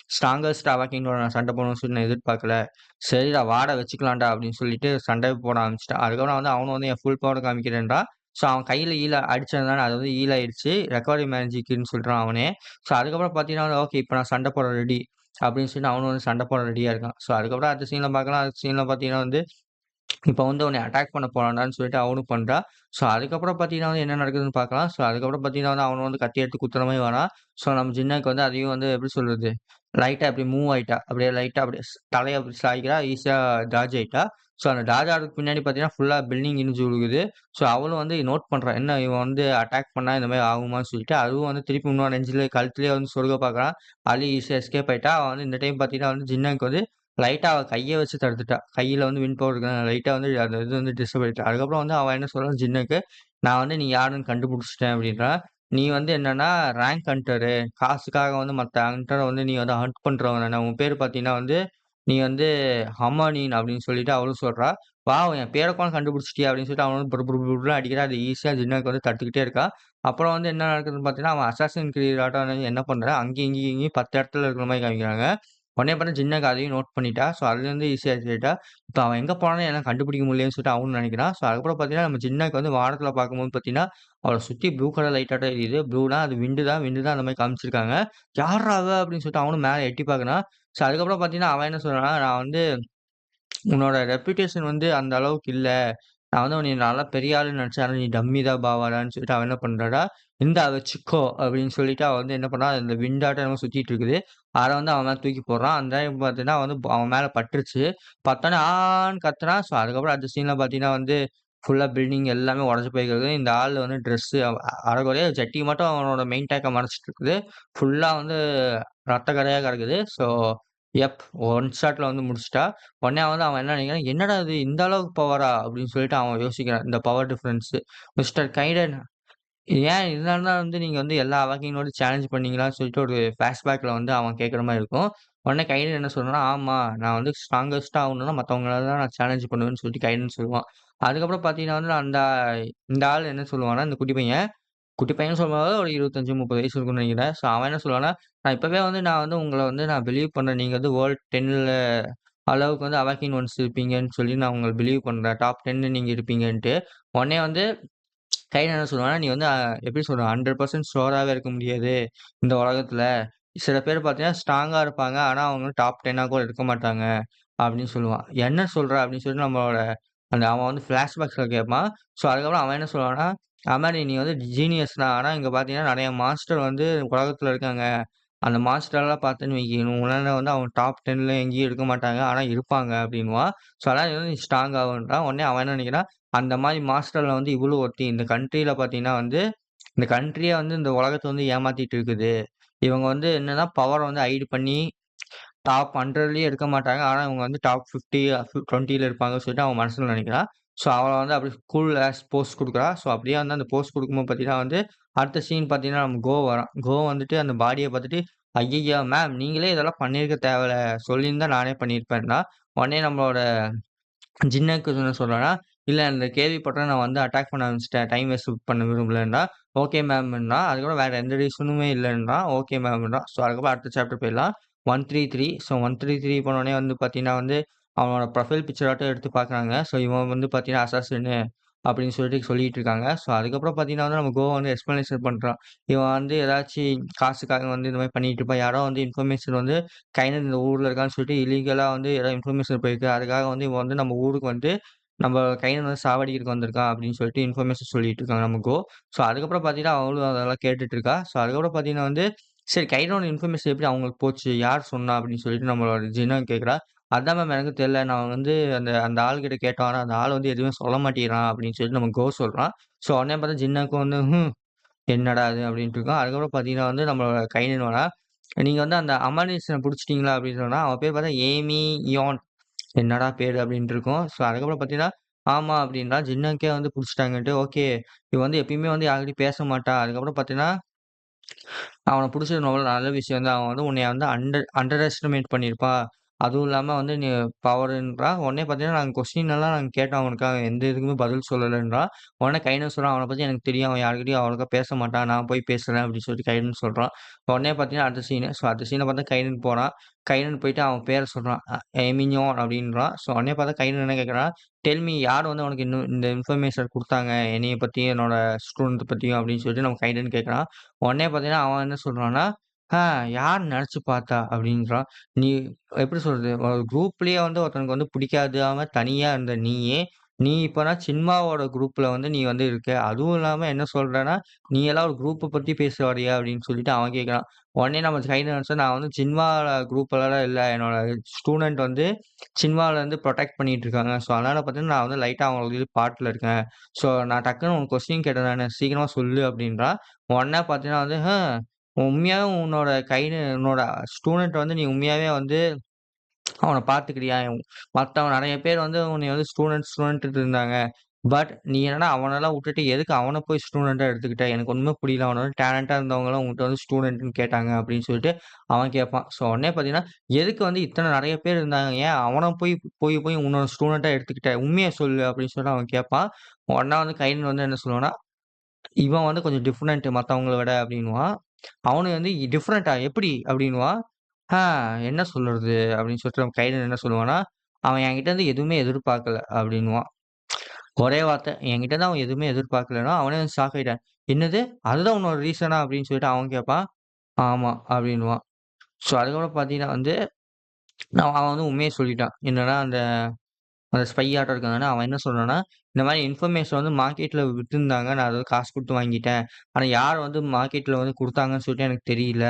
Speaker 1: ஸ்ட்ராங்கஸ்ட் அவாக்கிங்கோட நான் சண்டை போடணும்னு சொல்லி நான் எதிர்பார்க்கல. சரிடா வாடா வச்சுக்கலாம்டா அப்படின்னு சொல்லிட்டு சண்டை போட ஆரம்பிச்சுட்டான். அதுக்கப்புறம் வந்து அவனும் வந்து என் ஃபுல் பவர் காமிக்கிறேன்றான். ஸோ அவன் கையில அடிச்சதுனால அது வந்து ஆயிடுச்சு. ரெக்கவரி மேஜிக்ன்னு சொல்றான் அவனே. ஸோ அதுக்கப்புறம் பார்த்தீங்கன்னா, ஓகே இப்ப நான் சண்டை போட ரெடி அப்படின்னு சொல்லி அவனும் வந்து சண்டை போட ரெடியா இருக்கான். ஸோ அதுக்கப்புறம் அடுத்த சீன்ல பார்க்கலாம். அடுத்த சீன்ல பார்த்தீங்கன்னா வந்து இப்ப வந்து உன்னைய அட்டாக் பண்ண போறான்டான்னு சொல்லிட்டு அவனும் பண்றான். ஸோ அதுக்கப்புறம் பார்த்தீங்கன்னா வந்து என்ன நடக்குதுன்னு பார்க்கலாம். ஸோ அதுக்கப்புறம் பார்த்தீங்கன்னா வந்து அவனும் வந்து கத்தி எடுத்து குத்துற மாரி வரான். ஸோ நம்ம ஜின்னாக்கு வந்து அதையும் வந்து எப்படி சொல்றது? லைட்டா அப்படி மூவ் ஆயிட்டா. அப்படியே லைட்டா அப்படியே தலைய அப்படி சாய்க்கிறா. ஈஸியா டாட்ஜ் ஆயிட்டா. ஸோ அந்த டாட்ஜ் ஆகுறதுக்கு பின்னாடி பார்த்தீங்கன்னா, ஃபுல்லா பில்டிங் இடிஞ்சு விழுகுது. ஸோ அவளும் வந்து நோட் பண்றா. என்ன இவன் வந்து அட்டாக் பண்ணா இந்த மாரி ஆகுமான்னு சொல்லிட்டு, அதுவும் வந்து திருப்பி இன்னொரு நெஞ்சில கழுத்திலேயே வந்து சொருக பார்க்குறான். அதுலயும் ஈஸியா எஸ்கேப் ஆயிட்டா. அவன் வந்து இந்த டைம் பார்த்தீங்கன்னா வந்து ஜின்னாக்கு வந்து லைட்டா அவ கைய வச்சு தடுத்துட்டா. கையில வந்து விண்ட் பவர் இருக்கனால லைட்டா வந்து அந்த இது வந்து டிஸ்டர்ப் ஆயிடுச்சு. அதுக்கப்புறம் வந்து அவன் என்ன சொல்றான் ஜின்னுக்கு, "நான் வந்து நீ யாருன்னு கண்டுபிடிச்சுட்டேன்" அப்படின்றான். "நீ வந்து என்னன்னா ரேங்க் ஹண்டரு. காசுக்காக வந்து மத்த ஹண்டர வந்து நீ வந்து ஹண்ட் பண்றவன் தானே. உன் பேரு பார்த்தீங்கன்னா வந்து நீ வந்து ஹமானீன் அப்படின்னு சொல்லிட்டு அவளும் சொல்றா. வாவ்! என் பேர கூட கண்டுபிடிச்சிட்டியா அப்படின்னு சொல்லிட்டு அவனும் புரு புரு புருன்னு அடிக்கிறான். அது ஈஸியா ஜின்னாக்கு வந்து தடுத்துக்கிட்டே இருக்கான். அப்புறம் வந்து என்ன நடக்குதுன்னு பார்த்தீங்கன்னா, அவன் அசாசின் கிரீட் ஆட்டம் என்ன பண்றான், அங்கேயும் இங்கேயும் இங்கேயும் 10 இடத்துல இருக்கிற மாரி காமிக்கிறாங்க. உடனே பார்த்தா ஜின்னாக்கு அதையும் நோட் பண்ணிட்டா. ஸோ அதுலேருந்து ஈஸியா எஸ்கேப். இப்ப அவன் எங்க போனான்னு என்ன கண்டுபிடிக்க முடியலன்னு சொல்லிட்டு அவனும் நெனைக்கிறான். ஸோ அதுக்கப்புறம் பார்த்தீங்கன்னா, நம்ம ஜின்னாக்கு வந்து வானத்தில பார்க்கும்போது பார்த்தீங்கன்னா, அவள சுத்தி ப்ளூ கலர் லைட்டாட்டம் எரியுது. ப்ளூனா அது விண்டு தான் அந்த மாரி காமிச்சிருக்காங்க. யார்றா அவ? அப்படின்னு சொல்லிட்டு அவனும் மேல எட்டி பார்க்குறான். ஸோ அதுக்கப்புறம் பார்த்தீங்கன்னா, அவன் என்ன சொல்றான்னா, நான் வந்து உன்னோட ரெப்யூட்டேஷன் வந்து அந்த அளவுக்கு இல்ல. நான் வந்து உன்னைய நல்லா பெரிய ஆளுன்னு நெனச்சேன். ஆனா நீ டம்மி தான் பாவாடான்னு சொல்லிட்டு அவன் என்ன பண்றான்னா, இந்தா வச்சுக்கோ அப்படின்னு சொல்லிட்டு அவன் வந்து என்ன பண்றான், அந்த விண்டாட்டம் என்னமோ சுத்திட்டு இருக்குது. அத வந்து அவன் மேல தூக்கி போடுறான். அந்த டைம் பார்த்தீங்கன்னா வந்து அவன் மேல பட்டுருச்சு. பட்டோனே ஆன்னு கத்துறான். ஸோ அதுக்கப்புறம் அடுத்த சீன்ல பார்த்தீங்கன்னா வந்து ஃபுல்லா பில்டிங் எல்லாமே உடைஞ்சு போயிருக்குது. இந்த ஆள் வந்து ட்ரெஸ்ஸு அரைகுறையா ஜட்டி மட்டும் அவனோட மெயின் டேக்க மறைச்சிட்டு இருக்குது. ஃபுல்லா வந்து ரத்த கறையா கிடக்குது. ஸோ ஒன் ஷாட்ல வந்து முடிச்சுட்டா. உடனே வந்து அவன் என்ன நினைக்கிறான், "என்னடா இது இந்த அளவுக்கு பவரா?" அப்படின்னு சொல்லிட்டு அவன் யோசிக்கிறான். இந்த பவர் டிஃபரன்ஸ். மிஸ்டர் கைடன் ஏன் இதனால தான் வந்து நீங்க வந்து எல்லா அவாக்கிங்களோட சேலஞ்ச் பண்ணீங்களான்னு சொல்லிட்டு ஒரு ஃபிளாஷ்பேக்ல வந்து அவன் கேட்கிற மாரி இருக்கும். உடனே கைடன் என்ன சொல்றான்னா, "ஆமா. நான் வந்து ஸ்ட்ராங்கஸ்ட்டா ஆகணும்னா மத்தவங்கள தான் நான் சேலஞ்ச் பண்ணுவேன்னு" சொல்லிட்டு கைடன் சொல்லுவான். அதுக்கப்புறம் பார்த்தீங்கன்னா வந்து இந்த ஆள் என்ன சொல்லுவான்னா, இந்த குட்டி பையன்னு சொல்லும்போது ஒரு 25, 30 வயசு இருக்கும்னு நெனைக்கிறேன். ஸோ அவன் என்ன சொல்லுவான்னா, "நான் இப்பவே வந்து நான் வந்து உங்கள வந்து நான் பிலீவ் பண்றேன். நீங்க வந்து வேர்ல்ட் 10ல அளவுக்கு வந்து அவாக்கின் ஒன்ஸ் இருப்பீங்கன்னு சொல்லி நான் உங்கள பிலீவ் பண்றேன். டாப் 10ல நீங்க இருப்பீங்கன்ட்டு." உடனே வந்து கைனன் என்ன சொல்லுவான்னா, "நீ வந்து எப்படி சொல்றது 100% ஷூராவே இருக்க முடியாது. இந்த உலகத்துல. சில பேர் பார்த்தீங்கன்னா, ஸ்ட்ராங்கா இருப்பாங்க. ஆனா, அவங்க டாப் 10ஆ கூட இருக்க மாட்டாங்க." அப்படின்னு சொல்லுவான். "என்ன சொல்ற?" அப்படின்னு சொல்லிட்டு நம்மளோட அவன் வந்து ஃபிளாஷ்பேக்ஸ்ல கேட்பான். ஸோ, அதுக்கப்புறம் அவன் என்ன சொல்லுவான்னா, "ஆமாடி நீ வந்து ஜீனியஸ் தான். ஆனா, இங்க பார்த்தீங்கன்னா, நெறைய மாஸ்டர் வந்து உலகத்துல இருக்காங்க. அந்த மாஸ்டர்லாம் பார்த்தேன்னு வையி, உன்னால வந்து அவங்க டாப் 10ல எங்கேயும் இருக்க மாட்டாங்க. ஆனா இருப்பாங்க." அப்படின்னுவான். ஸோ, அதனால நீ ஸ்ட்ராங் ஆகுன்றான். உடனே அவன் என்ன நெனைக்கிறான், அந்த மாரி மாஸ்டர்ல வந்து இவளும் ஒருத்தி. இந்த கண்ட்ரில பார்த்தீங்கன்னா வந்து, இந்த கண்ட்ரியே வந்து இந்த உலகத்த வந்து ஏமாத்திட்டு இருக்குது. இவங்க வந்து என்னன்னா பவர வந்து ஹைட் பண்ணி டாப் 100லயே இருக்க மாட்டாங்க. ஆனா இவங்க வந்து டாப் 50, 20ல இருப்பாங்கன்னு சொல்லிட்டு அவன் மனசுல நெனைக்கிறான். ஸோ அவள வந்து அப்படியே கூல் ஆஸ் போஸ் குடுக்குறா. ஸோ அப்படியே வந்து அந்த போஸ் குடுக்கும்போது பார்த்தீங்கன்னா வந்து, அடுத்த சீன் பார்த்தீங்கன்னா நம்ம வரான். வந்துட்டு அந்த பாடிய பார்த்துட்டு, "ஐய்யய்ய! மேம் நீங்களே இதெல்லாம் பண்ணியிருக்க தேவையில்ல. சொல்லியிருந்தா நானே பண்ணியிருப்பேன்னா." உடனே நம்மளோட ஜின்னக்கு என்ன சொல்றான்னா, "இல்ல அந்த கேள்விப்பட்டோனே நான் வந்து அட்டாக் பண்ண ஆரம்பிச்சுட்டேன். டைம் வேஸ்ட் பண்ண விரும்பலன்றான்." "ஓகே மேம்ன்றான்." அதுக்கப்புறம் வேற எந்த ரீசனுமே இல்லன்றான். "ஓகே மேம்ன்றான்." ஸோ அதுக்கப்புறம் அடுத்த சாப்டர் போயிடலாம். 133 ஸோ 133 போனோனே வந்து பார்த்தீங்கன்னா வந்து, அவனோட ப்ரொஃபைல் பிக்சராட்டம் எடுத்து பார்க்குறாங்க. ஸோ இவன் வந்து பார்த்தீங்கன்னா அசாசின்னு அப்படின்னு சொல்லிட்டு சொல்லிட்டு இருக்காங்க. ஸோ அதுக்கப்புறம் பார்த்தீங்கன்னா வந்து நம்ம வந்து எக்ஸ்ப்ளனேஷன் பண்றான். இவன் வந்து ஏதாச்சு காசுக்காக வந்து இந்த மாரி பண்ணிட்டு இருப்பான். யாரோ வந்து இன்ஃபர்மேஷன் வந்து கைனன் இந்த ஊர்ல இருக்கான்னு சொல்லிட்டு இல்லீகலா வந்து ஏதோ இன்ஃபர்மேஷன் போயிருக்கு. அதுக்காக வந்து இவன் வந்து நம்ம ஊருக்கு வந்து நம்ம கைனன் வந்து சாவடிக்கிறதுக்கு வந்திருக்கான் அப்படின்னு சொல்லிட்டு இன்ஃபர்மேஷன் சொல்லிட்டு இருக்காங்க நம்ம ஸோ அதுக்கப்புறம் பார்த்தீங்கன்னா, அவளும் அதெல்லாம் கேட்டுட்டு இருக்கா. ஸோ அதுக்கப்புறம் பார்த்தீங்கன்னா வந்து, சரி கைனோட இன்ஃபர்மேஷன் எப்படி அவங்களுக்கு போச்சு? யார் சொன்னா? அப்படின்னு சொல்லிட்டு நம்மளோட ஜின்னா கேட்கிறா. அதான் மேம் எனக்கும் தெரியல. நான் வந்து அந்த அந்த ஆள்கிட்ட கேட்டோம். ஆனா அந்த ஆள் வந்து எதுவுமே சொல்ல மாட்டேங்கிறான் அப்படின்னு சொல்லிட்டு நம்ம சொல்றான். ஸோ உடனே பார்த்தா ஜின்னாக்கும் வந்து, என்னடா இது அப்படின்ட்டு இருக்கான். அதுக்கப்புறம் பார்த்தீங்கன்னா வந்து நம்மளோட கைனன் வரான். நீங்க வந்து அந்த அமானிசன புடிச்சிட்டீங்களா? அப்படின்னு சொன்னா, அவன் பேர் பார்த்தா ஏமி யோன். என்னடா பேரு அப்படின்ட்டு இருக்கும். ஸோ அதுக்கப்புறம் பார்த்தீங்கன்னா, ஆமா அப்படின்றான். ஜின்னாக்கே வந்து புடிச்சுட்டாங்கன்ட்டு, ஓகே. இவன் வந்து எப்பயுமே வந்து யார்கிட்டயும் பேச மாட்டான். அதுக்கப்புறம் பார்த்தீங்கன்னா, அவன புடிச்சது நல்ல விஷயம் வந்து அவன் வந்து உன்னைய வந்து அண்டர் எஸ்டிமேட் பண்ணியிருப்பான். அதுவும் இல்லாம வந்து நீ பவர்ன்றான். உடனே பார்த்தீங்கன்னா, நாங்க கொஸ்டின் எல்லாம் நாங்க கேட்டோம் அவனுக்கு. அவன் எந்த இதுக்குமே பதில் சொல்லலன்றான். உடனே கைனன் சொல்றான், "அவன பத்தி எனக்கு தெரியும். அவன் யார்கிட்டயும் அவ்வளோக்கா பேச மாட்டான். நான் போய் பேசுறேன்" அப்படின்னு சொல்லிட்டு கைனன் சொல்றான். உடனே பார்த்தீங்கன்னா, அடுத்த சீனு. ஸோ அடுத்த சீன பார்த்தா கைனன் போறான். கைனன் போயிட்டு அவன் பேர சொல்றான். எமினியோன் அப்படின்றான். ஸோ உடனே பார்த்தா கைனன் என்ன கேட்கறான், "டெல் மீ யார் வந்து உனக்கு இன்னும் இந்த இன்ஃபர்மேஷன் குடுத்தாங்க? என்னைய பத்தியும், என்னோட ஸ்டூடண்ட் பத்தியும்" அப்படின்னு சொல்லிட்டு நம்ம கைனன் கேட்கறான். உடனே பார்த்தீங்கன்னா, அவன் என்ன சொல்றான்னா, "ஆ யார் நெனச்சு பார்த்தா?" அப்படின்றான். "நீ எப்படி சொல்றது? ஒரு குரூப்லயே வந்து ஒருத்தனுக்கு வந்து பிடிக்காதாம தனியா இருந்த நீயே, நீ இப்பனா சின்மாவோட குரூப்ல வந்து நீ வந்து இருக்க. அதுவும் இல்லாம என்ன சொல்றன்னா, நீ எல்லாம் ஒரு குரூப்ப பத்தி பேச வரியா?" அப்படின்னு சொல்லிட்டு அவன் கேட்கறான். உடனே நம்ம கையில நெனச்சா, "நான் வந்து சின்மால குரூப்லலாம் இல்ல. என்னோட ஸ்டூடண்ட் வந்து சின்மால இருந்து புரொடெக்ட் பண்ணிட்டு இருக்காங்க. ஸோ அதனால பார்த்தீங்கன்னா, நான் வந்து லைட்டா அவங்களுக்கு இது பார்ட்ல இருக்கேன். ஸோ நான் டக்குனு உனக்கு கொஸ்டின் கேட்டேன் நானு. சீக்கிரமா சொல்லு" அப்படின்றான். உடனே பார்த்தீங்கன்னா வந்து, உண்மையாவே உன்னோட ஸ்டூடண்ட் வந்து நீ உண்மையாவே வந்து அவன பார்த்துக்கிட்டியா? மத்தவன் நெறைய பேர் வந்து உன்னைய வந்து ஸ்டூடண்ட்ன்ட்டு இருந்தாங்க. பட் நீ என்னன்னா அவனெல்லாம் வுட்டுட்டு எதுக்கு அவன போய் ஸ்டூடெண்ட்டா எடுத்துக்கிட்ட? எனக்கு ஒண்ணுமே புரியல. அவன வந்து டேலண்டா இருந்தவங்கலாம் உன்கிட்ட வந்து ஸ்டூடெண்ட்ன்னு கேட்டாங்க அப்படின்னு சொல்லிட்டு அவன் கேட்பான். ஸோ உடனே பார்த்தீங்கன்னா, எதுக்கு வந்து இத்தன நெறைய பேர் இருந்தாங்க. ஏன் அவன போய் போய் போய் உன்னோட ஸ்டூடெண்ட்டா எடுத்துக்கிட்ட? உண்மைய சொல்லு அப்படின்னு சொல்லி அவன் கேட்பான். உடனே வந்து கைனன் வந்து என்ன சொல்லுவான்னா, இவன் வந்து கொஞ்சம் டிஃபரெண்ட் மத்தவங்கள விட அப்படின்னுவான். அவனும் வந்து டிஃபரெண்ட்டா எப்படி? அப்படின்னுவான். ஆ என்ன சொல்றது? அப்படின்னு சொல்லிட்டு கைனன் என்ன சொல்லுவான்னா, அவன் என்கிட்ட இருந்து எதுவுமே எதிர்பார்க்கல அப்படின்னுவான். ஒரே வார்த்தை. என்கிட்ட இருந்து அவன் எதுவுமே எதிர்பார்க்கலன்னா, அவனே வந்து ஷாக் ஆயிட்டான். "என்னது? அதுதான் உன்னோட ரீசனா?" அப்படின்னு சொல்லிட்டு அவன் கேட்பான். "ஆமா" அப்படின்னுவான். ஸோ அதுக்கப்புறம் பார்த்தீங்கன்னா வந்து, அவன் வந்து உண்மைய சொல்லிட்டான். என்னன்னா அந்த அந்த ஸ்பை ஆட்டம் இருக்காங்கன்னா, அவன் என்ன சொன்னான்னா, இந்த மாரி இன்ஃபர்மேஷன் வந்து மார்க்கெட்ல வித்திருந்தாங்க. நான் அத காசு குடுத்து வாங்கிட்டேன். ஆனா யார் வந்து மார்க்கெட்ல வந்து குடுத்தாங்கன்னு சொல்லிட்டு எனக்கு தெரியல.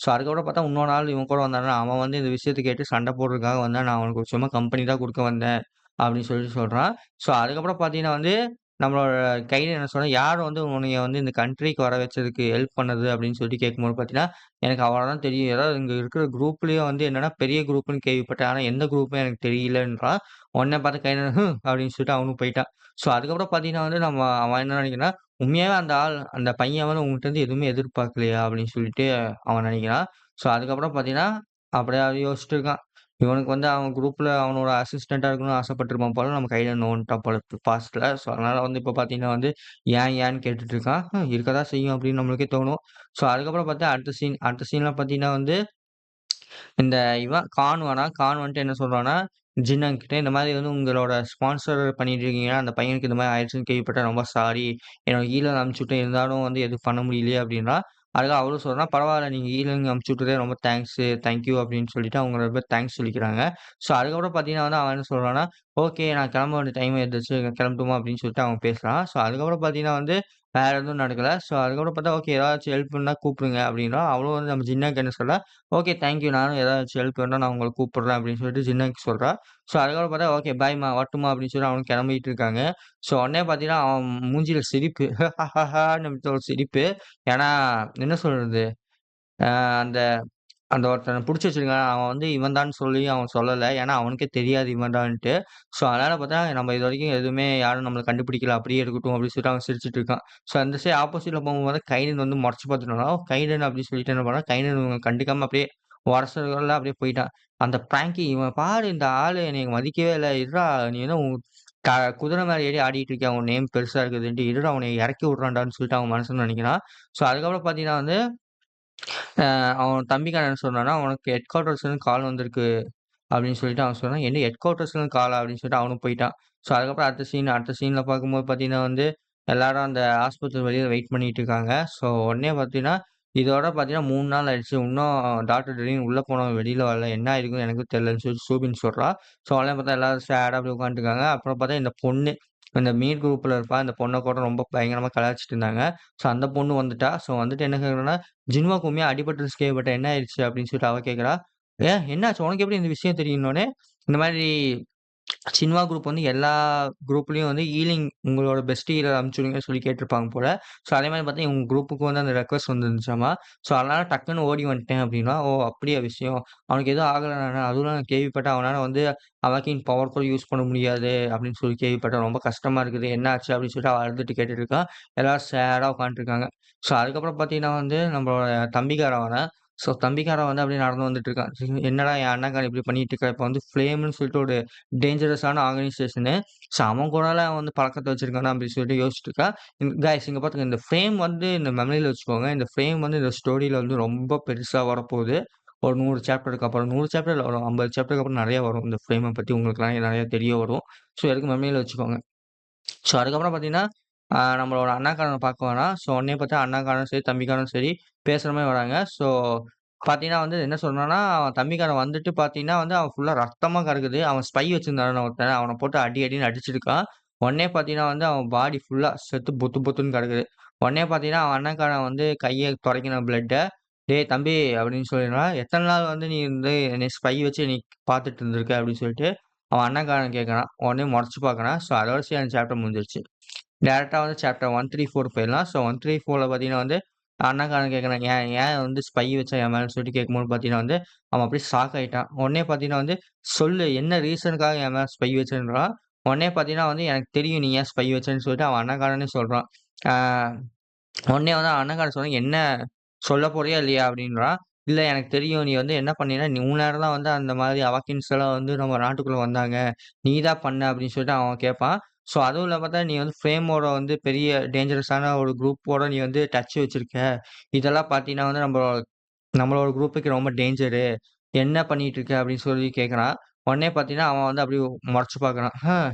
Speaker 1: ஸோ அதுக்கப்புறம் பார்த்தா இன்னொரு ஆள் இவன் கூட வந்தானா, அவன் வந்து இந்த விஷயத்த கேட்டு சண்டை போடுறதுக்காக வந்தான். நான் அவனுக்கு ஒரு சும்மா கம்பெனி தான் குடுக்க வந்தேன். அப்படின்னு சொல்லிட்டு சொல்றான். ஸோ அதுக்கப்புறம் பார்த்தீங்கன்னா வந்து, நம்மளோட கைடு என்ன சொன்னா, யார் வந்து உன்னைய வந்து இந்த கண்ட்ரிக்கு வர வச்சதுக்கு ஹெல்ப் பண்ணது அப்படின்னு சொல்லிட்டு கேட்கும்போது பார்த்தீங்கன்னா, எனக்கு அவர தான் தெரியும். ஏதாவது இங்க இருக்கிற குரூப்லயே வந்து என்னன்னா பெரிய குரூப்ன்னு கேள்விப்பட்டேன். ஆனா எந்த குரூப்னு எனக்கு தெரியலன்றான். உடனே பார்த்து கையில அப்படின்னு சொல்லிட்டு அவனும் போயிட்டான். ஸோ அதுக்கப்புறம் பார்த்தீங்கன்னா வந்து அவன் என்ன நினைக்கிறான், உண்மையாவே அந்த ஆள் அந்த பையன் வந்து உன்கிட்ட இருந்து எதுவுமே எதிர்பார்க்கலையா? அப்படின்னு சொல்லிட்டு அவன் நினைக்கிறான். ஸோ அதுக்கப்புறம் பார்த்தீங்கன்னா, அப்படியே அவன் யோசிச்சுட்டு இருக்கான். இவனுக்கு வந்து அவன் குரூப்ல அவனோட அசிஸ்டன்ட்டா இருக்கணும்னு ஆசைப்பட்டுருப்பான் போல. நம்ம கையில நோன்ட்டான் போல பாஸ்ட்ல. ஸோ அதனால வந்து இப்ப பார்த்தீங்கன்னா வந்து, ஏன்னு கேட்டுட்டு இருக்கான். இருக்க தான் செய்யும் அப்படின்னு நம்மளுக்கே தோணும். ஸோ அதுக்கப்புறம் பார்த்தா அடுத்த சீன்ல பார்த்தீங்கன்னா வந்து இந்த இவன் கான் வந்துட்டு என்ன சொல்றான்னா, ஜின்னன் கிட்ட இந்த மாரி வந்து உங்களோட ஸ்பான்சர் பண்ணிட்டு இருக்கீங்க. அந்த பையனுக்கு இந்த மாரி ஆயிடுச்சுன்னு கேள்விப்பட்டேன். ரொம்ப சாரி. என்னோட ஈமெயில் அனுப்பிச்சு விட்டேன். இருந்தாலும் வந்து எதுவும் பண்ண முடியலையே அப்டின்னா, அதுக்கு அவளும் சொல்றா, பரவால்ல நீங்க ஈமெயில் அனுப்பிச்சு விட்டதே ரொம்ப தேங்க் யூ அப்டின்னு சொல்லிட்டு அவங்க 2 பேரும் தேங்க்ஸ் சொல்லிக்கிறாங்க. ஸோ அதுக்கப்புறம் பார்த்தீங்கன்னா வந்து அவன் என்ன சொல்றான்னா, ஓகே நான் கிளம்ப வேண்டிய டைம் ஆயிடுச்சு. கிளம்பட்டுமா அப்டின்னு சொல்லிட்டு அவன் பேசுறான். ஸோ அதுக்கப்புறம் பார்த்தீங்கன்னா வந்து வேற எதுவும் நடக்கல. ஸோ அதுக்கப்புறம் பார்த்தா ஓகே ஏதாச்சும் ஹெல்ப்ன்னா கூப்பிடுங்க அப்டின்னா, அவளும் வந்து நம்ம ஜின்னாக்கு என்ன சொல்றா, ஓகே. Thank you. நானும் ஏதாச்சும் ஹெல்ப் வேணும்னா நான் உங்கள கூப்பிடுறேன் அப்படின்னு சொல்லிட்டு ஜின்னக்கு சொல்றா. ஸோ அதுக்கப்புறம் பார்த்தா, ஓகே பாய்மா வரட்டுமா அப்படின்னு சொல்லி அவனும் கிளம்பிட்டு இருக்காங்க. ஸோ உடனே பார்த்தீங்கன்னா, அவன் மூஞ்சில சிரிப்பு. ஹாஹான்னு ஒரு சிரிப்பு. ஏன்னா என்ன சொல்றது? அ அந்த அந்த ஒருத்தன புடிச்சு வச்சிருக்கான். அவன் வந்து இவன் தான்னு சொல்லி அவன் சொல்லல. ஏன்னா அவனுக்கே தெரியாது இவன் தான்ட்டு. ஸோ அதனால பார்த்தா, நம்ம இதுவரைக்கும் எதுவுமே யாரும் நம்மள கண்டுபிடிக்கல. அப்படியே இருக்கட்டும் அப்படின்னு சொல்லிட்டு அவன் சிரிச்சுட்டு இருக்கான். ஸோ அந்த சைடு ஆப்போசிட்ல போகும்போது கைனன் வந்து மொறச்சு பார்த்துட்டானா, கைனன் அப்படின்னு சொல்லிட்டு என்ன பண்ணான், கைனன் இவன கண்டுக்காம அப்படியே ஒரசல்ல அப்படியே போயிட்டான். அந்த பிராங்கி இவன் பாரு இந்த ஆளு என்னைய மதிக்கவே இல்ல. இருடா நீ என்ன க குதிரை மேல ஏறி ஆடிட்டு இருக்கியா? உன் நேம் பெருசா இருக்குதுன்ட்டு, இருடா உன்னைய இறக்கி விடுறான்டான்னு சொல்லிட்டு அவன் மனசுல நினைக்கிறான். ஸோ அதுக்கப்புறம் பார்த்தீங்கன்னா வந்து அ அவன் தம்பிக்காரன் என்ன சொன்னான்னா, "உனக்கு ஹெட் குவார்ட்டர்ஸ்லருந்து கால் வந்திருக்கு" அப்படின்னு சொல்லிட்டு அவன் சொன்னான். "என்ன ஹெட் குவார்ட்டர்ஸ்லருந்து காலா?" அப்படின்னு சொல்லிட்டு அவனும் போயிட்டான். ஸோ அதுக்கப்புறம் அடுத்த சீன்ல பார்க்கும்போது பார்த்தீங்கன்னா வந்து, எல்லாரும் அந்த ஆஸ்பத்திரி வெளிய வெயிட் பண்ணிட்டு இருக்காங்க. ஸோ உடனே பார்த்தீங்கன்னா, இதோட பார்த்தீங்கன்னா 3 நாள் ஆயிடுச்சு. இன்னும் டாக்டர் திடீர்னு உள்ள போனவன் வெளில வரல. என்ன ஆயிருக்குன்னு எனக்கும் தெரியலன்னு சொல்லி சூபின் சொல்றான். ஸோ உடனே பார்த்தா எல்லாரும் சேடா அப்படியே உட்காந்துட்டுருக்காங்க. அப்புறம் பார்த்தா இந்த பொண்ணு, இந்த மீட் குரூப்ல இருப்பா. இந்த பொண்ண கூட ரொம்ப பயங்கரமா கலாய்ச்சுட்டு இருந்தாங்க. ஸோ அந்த பொண்ணு வந்துட்டா. ஸோ வந்துட்டு என்ன கேட்குறான்னா, "ஜின்வாக்கு உண்மையா அடிபட்டுருச்சு கேள்விப்பட்டேன். என்ன ஆயிடுச்சு?" அப்படின்னு சொல்லிட்டு அவ கேட்கிறா. "ஏன் என்னாச்சு? உனக்கு எப்படி இந்த விஷயம் தெரியும்ன்னோனே?" இந்த மாரி சின்வா குரூப் வந்து எல்லா குரூப்லயும் வந்து ஹீலிங் உங்களோட பெஸ்ட் ஹீலர் அனுப்பிச்சு விடுங்கன்னு சொல்லி கேட்டுருப்பாங்க போல. ஸோ அதே மாரி பார்த்தா இவங்க குரூப்புக்கு வந்து அந்த ரெக்வெஸ்ட் வந்துருந்துச்சாமா. ஸோ அதனால டக்குன்னு ஓடி வந்துட்டேன் அப்படின்னா, "ஓ! அப்படியா விஷயம்? அவனுக்கு எதுவும் ஆகல நானு. அதுவும் நான் கேள்விப்பட்டேன். அவனால வந்து அவாக்கின் பவர் கூட யூஸ் பண்ண முடியாது அப்படின்னு சொல்லி கேள்விப்பட்டேன். ரொம்ப கஷ்டமா இருக்குது. என்ன ஆச்சு?" அப்படின்னு சொல்லிட்டு அவ அழுதுட்டு கேட்டுட்டு இருக்கா. எல்லாரும் சேடா உட்காந்துட்டுருக்காங்க. ஸோ அதுக்கப்புறம் பார்த்தீங்கன்னா வந்து நம்மளோட தம்பிக்காரன் வரான். ஸோ தம்பிக்காரன் வந்து அப்படியே நடந்து வந்துட்டு இருக்கான். "என்னடா என் அண்ணன்காரன் இப்படி பண்ணிட்டு இருக்கா?" இப்ப வந்து ஃப்ளேம்ன்னு சொல்லிட்டு ஒரு டேஞ்சரஸான ஆர்கனைசேஷனு. ஸோ அவன் கூடலாம் அவன் வந்து பழக்கத்த வச்சிருக்கானா அப்படின்னு சொல்லிட்டு யோசிச்சுட்டு இருக்கா. காய்ஸ் இங்க பாத்துங்க இந்த ஃப்ரேம் வந்து இந்த மெமரில வச்சுக்கோங்க. இந்த ஃப்ரேம் வந்து இந்த ஸ்டோரியில வந்து ரொம்ப பெருசா வரப்போது. ஒரு 100 சாப்டருக்கு அப்புறம் 100 சாப்டர் இல்ல ஒரு 50 சாப்டருக்கு அப்புறம் நெறைய வரும். இந்த ஃப்ரேம பத்தி உங்களுக்குலாம் நெறைய தெரிய வரும். ஸோ எதுக்கும் மெமரில வச்சுக்கோங்க. ஸோ அதுக்கப்புறம் பார்த்தீங்கன்னா, நம்மளோட அண்ணாக்காரன பார்க்க வரான். ஸோ உடனே பார்த்தா அண்ணாக்காரனும் சரி, தம்பிக்காரனும் சரி பேசுற மாரி வராங்க. ஸோ பார்த்தீங்கன்னா வந்து என்ன சொல்றான்னா, அவன் தம்பிக்காரன் வந்துட்டு பார்த்தீங்கன்னா வந்து அவன் ஃபுல்லா ரத்தமா கிடக்குது. அவன் ஸ்பை வச்சிருந்தான்ல ஒருத்தன். அவன போட்டு அடி அடின்னு அடிச்சிருக்கான். உடனே பார்த்தீங்கன்னா வந்து அவன் பாடி ஃபுல்லா செத்து பொத்து பொத்துன்னு கிடக்குது. உடனே பார்த்தீங்கன்னா, அவன் அண்ணன்காரன் வந்து கைய துடைக்கிறான் பிளட்ட. "டேய் தம்பி" அப்படின்னு சொல்லிறான். "எத்தன நாள் வந்து நீ வந்து என்னைய ஸ்பை வச்சு நீ பார்த்துட்டு இருந்திருக்க?" அப்படின்னு சொல்லிட்டு அவன் அண்ணன்காரன் கேட்கறான். உடனே முறைச்சு பார்க்குறான். ஸோ அதோட சரி அந்த சாப்டர் முடிஞ்சிருச்சு. டைரக்ட்டா வந்து சாப்டர் 134 போயிரலாம். ஸோ 134ல பார்த்தீங்கன்னா வந்து, அண்ணன்காரன் கேட்குறான். "ஏன் ஏன் வந்து ஸ்பை வச்ச என் மேலன்னு?" சொல்லிட்டு கேட்கும்போது பார்த்தீங்கன்னா வந்து, அவன் அப்படியே ஷாக் ஆயிட்டான். உடனே பார்த்தீங்கன்னா வந்து, "சொல்லு என்ன ரீசனுக்காக என் மேல ஸ்பை வச்சேன்றான்." உடனே பார்த்தீங்கன்னா வந்து, "எனக்கு தெரியும் நீ ஏன் ஸ்பை வச்சேன்னு" சொல்லிட்டு அவன் அண்ணன்காரனே சொல்றான். ஆ உடனே வந்து அண்ணன்காரன் சொல்றான், "என்ன சொல்ல போறியா இல்லையா?" அப்படின்றான். "இல்ல எனக்கு தெரியும். நீ வந்து என்ன பண்ணீன்னா, நீ உன் நேரம் தான் வந்து அந்த மாதிரி அவாக்கின்ஸ் எல்லாம் வந்து நம்ம நாட்டுக்குள்ள வந்தாங்க. நீ தான் பண்ண" அப்படின்னு சொல்லிட்டு அவன் கேட்பான். ஸோ அதுவும் இல்லாம பார்த்தா, "நீ வந்து ஃப்ரேமோட வந்து பெரிய டேஞ்சரஸான ஒரு குரூப்போட நீ வந்து டச் வச்சிருக்க. இதெல்லாம் பார்த்தீங்கன்னா வந்து நம்மளோட குரூப்புக்கு ரொம்ப டேஞ்சரு. என்ன பண்ணிட்டு இருக்க?" அப்படின்னு சொல்லி கேட்குறான். உடனே பார்த்தீங்கன்னா, அவன் வந்து அப்படியே மொறச்சு பார்க்குறான்.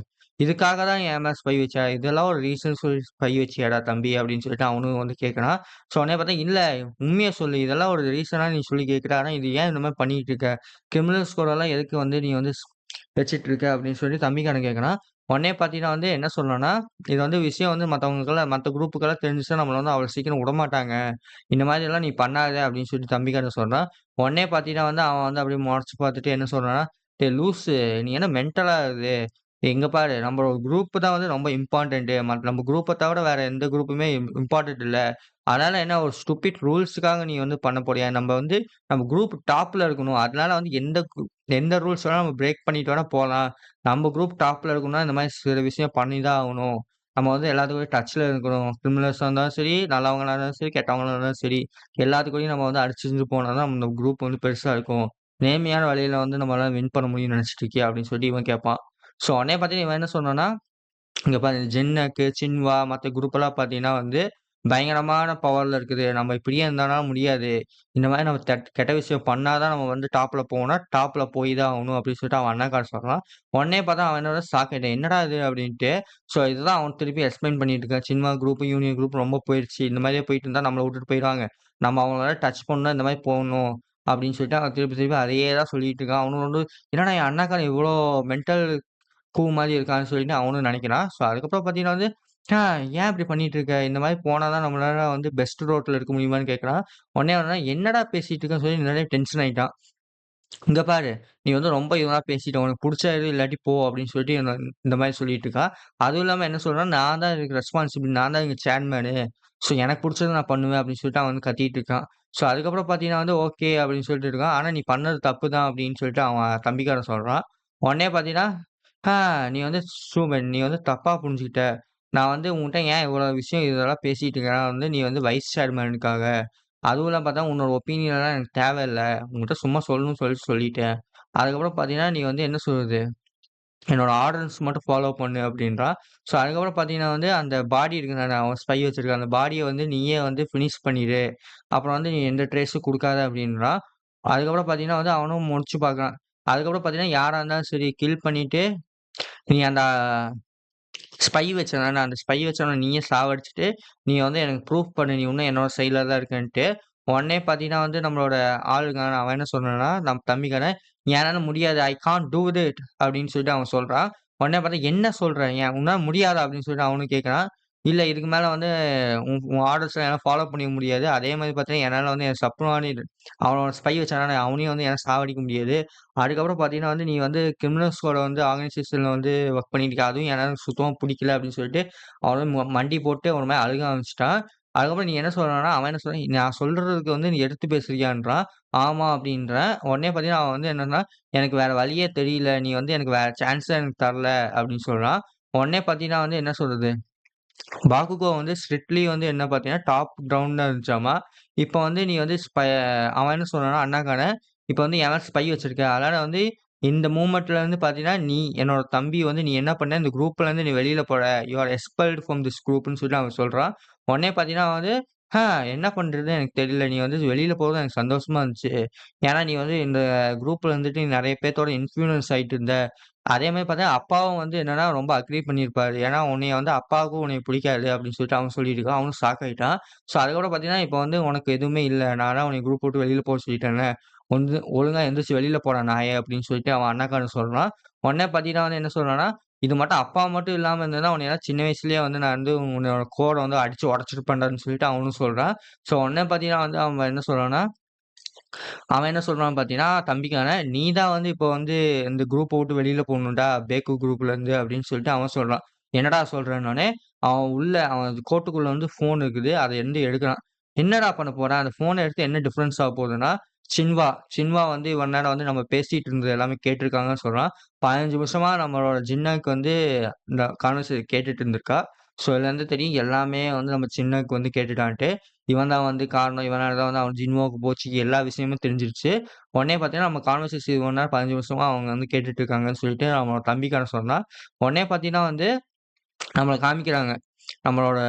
Speaker 1: இதுக்காக தான் என் மேல ஸ்பை வச்சா? இதெல்லாம் ஒரு ரீசன் சொல்லி ஸ்பை வச்சியாடா தம்பி?" அப்படின்னு சொல்லிட்டு அவனும் வந்து கேட்குறான். ஸோ உடனே பார்த்தா, "இல்ல உண்மைய சொல்லு. இதெல்லாம் ஒரு ரீசனா நீ சொல்லி கேட்குற. ஆனா இது ஏன் இந்த மாரி பண்ணிட்டு இருக்க? கிரிமினல் ஸ்கோர் எல்லாம் எதுக்கு வந்து நீ வந்து வச்சுட்டு இருக்க?" அப்படின்னு சொல்லி தம்பிக்காரன் கேட்குறான். உடனே பார்த்தீங்கன்னா வந்து என்ன சொல்றான்னா, இது வந்து விஷயம் வந்து மத்த குரூப்புக்கெல்லாம் தெரிஞ்சுச்சுனா நம்மள வந்து அவ்வளோ சீக்கிரம் விடமாட்டாங்க. இந்த மாதிரியெல்லாம் நீ பண்ணாத அப்படின்னு சொல்லி தம்பிக்காரன் சொல்றான். உடனே பார்த்தீங்கன்னா வந்து அவன் வந்து அப்படியே மொறச்சு பார்த்துட்டு என்ன சொல்றான்னா, "டேய் லூசு! நீ என்ன மென்டலா இது? இங்க பாரு நம்மளோட குரூப் தான் வந்து ரொம்ப இம்பார்ட்டன்ட்டு. நம்ம குரூப்ப தவிர வேற எந்த குரூப்புமே இம்பார்ட்டன்ட் இல்ல. அதனால என்ன ஒரு ஸ்டூபிட் ரூல்ஸ்க்காக நீ வந்து பண்ண போறியா? நம்ம குரூப் டாப்ல இருக்கணும். அதனால வந்து எந்த ரூல்ஸ் வேணா நம்ம பிரேக் பண்ணிட்டு வேணா போலாம். நம்ம குரூப் டாப்ல இருக்கணும்னா, இந்த மாரி சில விஷயம் பண்ணி தான் ஆகணும். நம்ம வந்து எல்லாத்துக்கூடயும் டச்ல இருக்கணும். கிரிமினல்ஸா இருந்தாலும் சரி, நல்லவங்களா இருந்தாலும் சரி, கெட்டவங்களா இருந்தாலும் சரி, எல்லாத்துக்கூடயும் நம்ம வந்து அடிச்சுக்கிட்டு போனா தான் நம்ம குரூப் வந்து பெருசா இருக்கும். நேர்மையான வழியில வந்து நம்மளால வின் பண்ண முடியும்னு நெனச்சுட்டு இருக்கியா? அப்படின்னு சொல்லிட்டு இவன் கேட்பான். ஸோ உடனே பார்த்தீங்கன்னா, இவன் என்ன சொன்னான்னா, இங்க பாரு ஜென்னக்கு, சின்வா மத்த குரூப்லாம் பார்த்தீங்கன்னா வந்து, பயங்கரமான பவர்ல இருக்குது. நம்ம இப்படியே இருந்தோம்னா முடியாது. இந்த மாரி நம்ம கெட்ட விஷயம் பண்ணா தான் நம்ம வந்து டாப்ல போவோம்னா, டாப்ல போய் தான் ஆகணும் அப்படின்னு சொல்லிட்டு அவன் அண்ணன்காரன் சொல்றான். உடனே பார்த்தா அவன் என்னோட ஷாக் ஆயிட்டான். என்னடா இது அப்படின்ட்டு. ஸோ இதுதான் அவன் திருப்பி எக்ஸ்பிளைன் பண்ணிட்டு இருக்கான். சின்வா குரூப், யூனியன் குரூப் ரொம்ப போயிருச்சு. இந்த மாரியே போயிட்டு இருந்தா நம்மள விட்டுட்டு போயிருவாங்க. நம்ம அவங்கள டச் பண்ணா இந்த மாரி போணும். அப்படின்னு சொல்லிட்டு அவன் திருப்பி திருப்பி அதையே தான் சொல்லிட்டு இருக்கான். அவனும் வந்து என்னடா என் அண்ணன்காரன் இவ்ளோ மென்டல் மாரி இருக்கான்னு சொல்லிட்டு அவனும் நெனைக்கிறான். ஸோ அதுக்கப்புறம் பார்த்தீங்கன்னா வந்து, ஏன் இப்படி பண்ணிட்டு இருக்க? இந்த மாரி போனா தான் நம்மளால வந்து பெஸ்ட் ரோட்ல இருக்க முடியுமான்னு கேட்குறான். உடனே அவன் என்னடா பேசிட்டு இருக்கன்னு சொல்லி நிறைய டென்ஷன் ஆயிட்டான். "இங்க பாரு, நீ வந்து ரொம்ப இதெல்லாம் பேசிட்ட. உனக்கு புடிச்சா இரு, இல்லாட்டி போ" அப்படின்னு சொல்லிட்டு இந்த மாரி சொல்லிட்டு இருக்கான். அதுவும் இல்லாம என்ன சொல்றான், "நான் தான் இதுக்கு ரெஸ்பான்சிபிள். நான் தான் இங்க சேர்மேனு. ஸோ எனக்கு புடிச்சத நான் பண்ணுவேன்" அப்படின்னு சொல்லிட்டு அவன் வந்து கத்திட்டு இருக்கான். ஸோ அதுக்கப்புறம் பார்த்தீங்கன்னா வந்து, "ஓகே" அப்படின்னு சொல்லிட்டு இருக்கான். "ஆனா நீ பண்ணது தப்பு தான்" அப்படின்னு சொல்லிட்டு அவன் தம்பிக்காரன் சொல்றான். உடனே பார்த்தீங்கன்னா, "ஆ நீ வந்து நீ வந்து தப்பா புரிஞ்சுகிட்ட. நான் வந்து உன்ட்ட ஏன் இவ்வளோ விஷயம் இதெல்லாம் பேசிட்டு இருக்கேன்னா வந்து, நீ வந்து வைஸ் சேர்மேனுக்காக. அதுவும் இல்லாம பார்த்தா உன்னோட ஒப்பீனியன்லாம் எனக்கு தேவையில்ல. உன்கிட்ட சும்மா சொல்லணும்னு சொல்லிட்டேன். அதுக்கப்புறம் பார்த்தீங்கன்னா, நீ வந்து என்ன சொல்றது, என்னோட ஆர்டர்ஸ் மட்டும் ஃபாலோ பண்ணு" அப்படின்றான். ஸோ அதுக்கப்புறம் பார்த்தீங்கன்னா வந்து, அந்த பாடி இருக்குதானே அவன் ஸ்பை வச்சிருக்கான். அந்த பாடிய வந்து நீயே வந்து ஃபினிஷ் பண்ணிரு. அப்புறம் வந்து நீ எந்த ட்ரேஸும் குடுக்காத அப்படின்றான். அதுக்கப்புறம் பார்த்தீங்கன்னா வந்து, அவனும் முடிச்சு பார்க்குறான். அதுக்கப்புறம் பார்த்தீங்கன்னா, யாரா இருந்தாலும் சரி கில் பண்ணிட்டு, நீ அந்த ஸ்பை வச்சதானே, அந்த ஸ்பை வச்சவன நீயே சாவடிச்சுட்டு, நீ வந்து எனக்கு ப்ரூஃப் பண்ணு. நீ இன்னும் என்னோட சைட்ல தான் இருக்கன்ட்டு. உடனே பார்த்தீங்கன்னா வந்து நம்மளோட ஆளுங்க அவன் என்ன சொல்றான்னா, நம்ம தம்பிக்காரன், "என்னால முடியாது. ஐ கான்ட் டூ திட்" அப்படின்னு சொல்லிட்டு அவன் சொல்றான். உடனே பார்த்தா, "என்ன சொல்ற? உன்னால முடியாதா?" அப்படின்னு சொல்லிட்டு அவனும் கேட்கிறான். "இல்ல இதுக்கு மேல வந்து உன் உன் ஆர்டர்ஸ்லாம் என்னால ஃபாலோ பண்ணிக்க முடியாது. அதே மாரி பார்த்தீங்கன்னா, என்னால வந்து என் அவனோட ஸ்பை வச்சானால அவனையும் வந்து என்னால சாவடிக்க முடியாது. அதுக்கப்புறம் பார்த்தீங்கன்னா வந்து, "நீ வந்து கிரிமினல்ஸோட வந்து ஆர்கனைசேஷன்ல வந்து ஒர்க் பண்ணிட்டு இருக்க. அதுவும் எனக்கு சுத்தமா புடிக்கல" அப்படின்னு சொல்லிட்டு, அவன் மண்டி போட்டு ஒரு மாரி அழுக ஆரம்பிச்சுட்டான். அதுக்கப்புறம் நீ என்ன சொல்றான்னா, அவன் என்ன சொல்றான், "நான் சொல்றதுக்கு வந்து நீ எடுத்து பேசுறியான்றான்." "ஆமா" அப்படின்றேன். உடனே பார்த்தீங்கன்னா, அவன் வந்து என்னன்னா, "எனக்கு வேற வழியே தெரியல. நீ வந்து எனக்கு வேற சான்ஸே எனக்கு தரல" அப்படின்னு சொல்றான். உடனே பார்த்தீங்கன்னா வந்து என்ன சொல்றது, பாக்குகோ வந்து ஸ்ட்ரிக்ட்லி வந்து என்ன பார்த்தீங்கன்னா, டாப் டவுன் தான் இருந்துச்சாமா. இப்ப வந்து நீ வந்து அவன் என்ன சொன்னான்னா, அண்ணாக்காரன், "இப்ப வந்து என் மேல ஸ்பை வச்சிருக்க. அதனால வந்து இந்த மூவ்மெண்ட்ல இருந்து பார்த்தீங்கன்னா, என்னோட தம்பி வந்து நீ என்ன பண்ண, இந்த குரூப்ல இருந்து நீ வெளியில போற. You are expelled from this குரூப்ன்னு" சொல்லிட்டு அவன் சொல்றான். உடனே பார்த்தீங்கன்னா வந்து, என்ன பண்றதுன்னு எனக்கு தெரியல. நீ வந்து வெளியில போறது எனக்கு சந்தோஷமா இருந்துச்சு. ஏன்னா நீ வந்து இந்த குரூப்ல இருந்துட்டு நீ நெறைய பேத்தோட இன்ஃப்ளூயன்ஸ் ஆயிட்டு இருந்த. அதே மாரி பார்த்தா, அப்பாவும் வந்து என்னன்னா ரொம்ப அக்ரி பண்ணியிருப்பாரு. ஏன்னா, "உன்னைய வந்து அப்பாவுக்கும் உன்னைய பிடிக்காது" அப்படின்னு சொல்லிட்டு அவன் சொல்லியிருக்கான். அவனும் ஷாக் ஆயிட்டான். ஸோ அதுக்கப்புறம் பார்த்தீங்கன்னா, இப்ப வந்து "உனக்கு எதுவுமே இல்ல. நான் தான் உன்னைய குரூப் விட்டு வெளியில போ சொல்லிட்டேன்ல. ஒழுங்கா எந்திரிச்சு வெளியில போடா நாயே" அப்படின்னு சொல்லிட்டு அவன் அண்ணக்காரன் சொல்றான். உடனே பார்த்தீங்கன்னா வந்து என்ன சொல்றான்னா, "இது மட்டும் அப்பா மட்டும் இல்லாம இருந்ததுன்னா, உன்னையெல்லாம் சின்ன வயசுலயே வந்து நான் வந்து உன்னோட கோட வந்து அடிச்சு உடைச்சிருப்பேன்டான்னு" சொல்லிட்டு அவனும் சொல்றான். ஸோ உடனே பார்த்தீங்கன்னா வந்து அவன் என்ன சொல்றான்னா அவன் என்ன சொல்றான்னு பார்த்தீங்கன்னா, தம்பிக்காரன், "நீ தான் வந்து இப்போ வந்து இந்த குரூப்ப விட்டு வெளியில போணும்டா, பேக்கு குரூப்லருந்து" அப்படின்னு சொல்லிட்டு அவன் சொல்றான். "என்னடா சொல்றேன்னோனே" அவன் கோட்டுக்குள்ள வந்து ஃபோன் இருக்குது. அத வந்து எடுக்குறான். "என்னடா பண்ண போற? அந்த ஃபோன எடுத்து என்ன டிஃபரன்ஸ் ஆக போகுதுன்னா, சின்வா வந்து இவ்வளவு நேரம் வந்து நம்ம பேசிட்டு இருந்தது எல்லாமே கேட்டிருக்காங்கன்னு சொல்றான். 15 நிமிஷமா நம்மளோட ஜின்னாக்கு வந்து இந்த கான்வர்சேஷன் கேட்டுட்டு இருந்திருக்கா. ஸோ இதுலருந்து தெரியும் எல்லாமே வந்து நம்ம சின்னாக்கு வந்து கேட்டுட்டான்ட்டு. இவன் தான் வந்து காரணம். இவனால தான் வந்து அவன் ஜின்வோக்கு போச்சு. எல்லா விஷயமும் தெரிஞ்சிருச்சு. உடனே பார்த்தீங்கன்னா, நம்ம கான்வர்சேஷன் இவ்வளவு நேரம் 15 நிமிஷமா அவங்க வந்து கேட்டுட்டு இருக்காங்கன்னு சொல்லிட்டு அவனோட தம்பிக்காரன் சொன்னான். உடனே பார்த்தீங்கன்னா வந்து நம்மள காமிக்கிறாங்க. நம்மளோட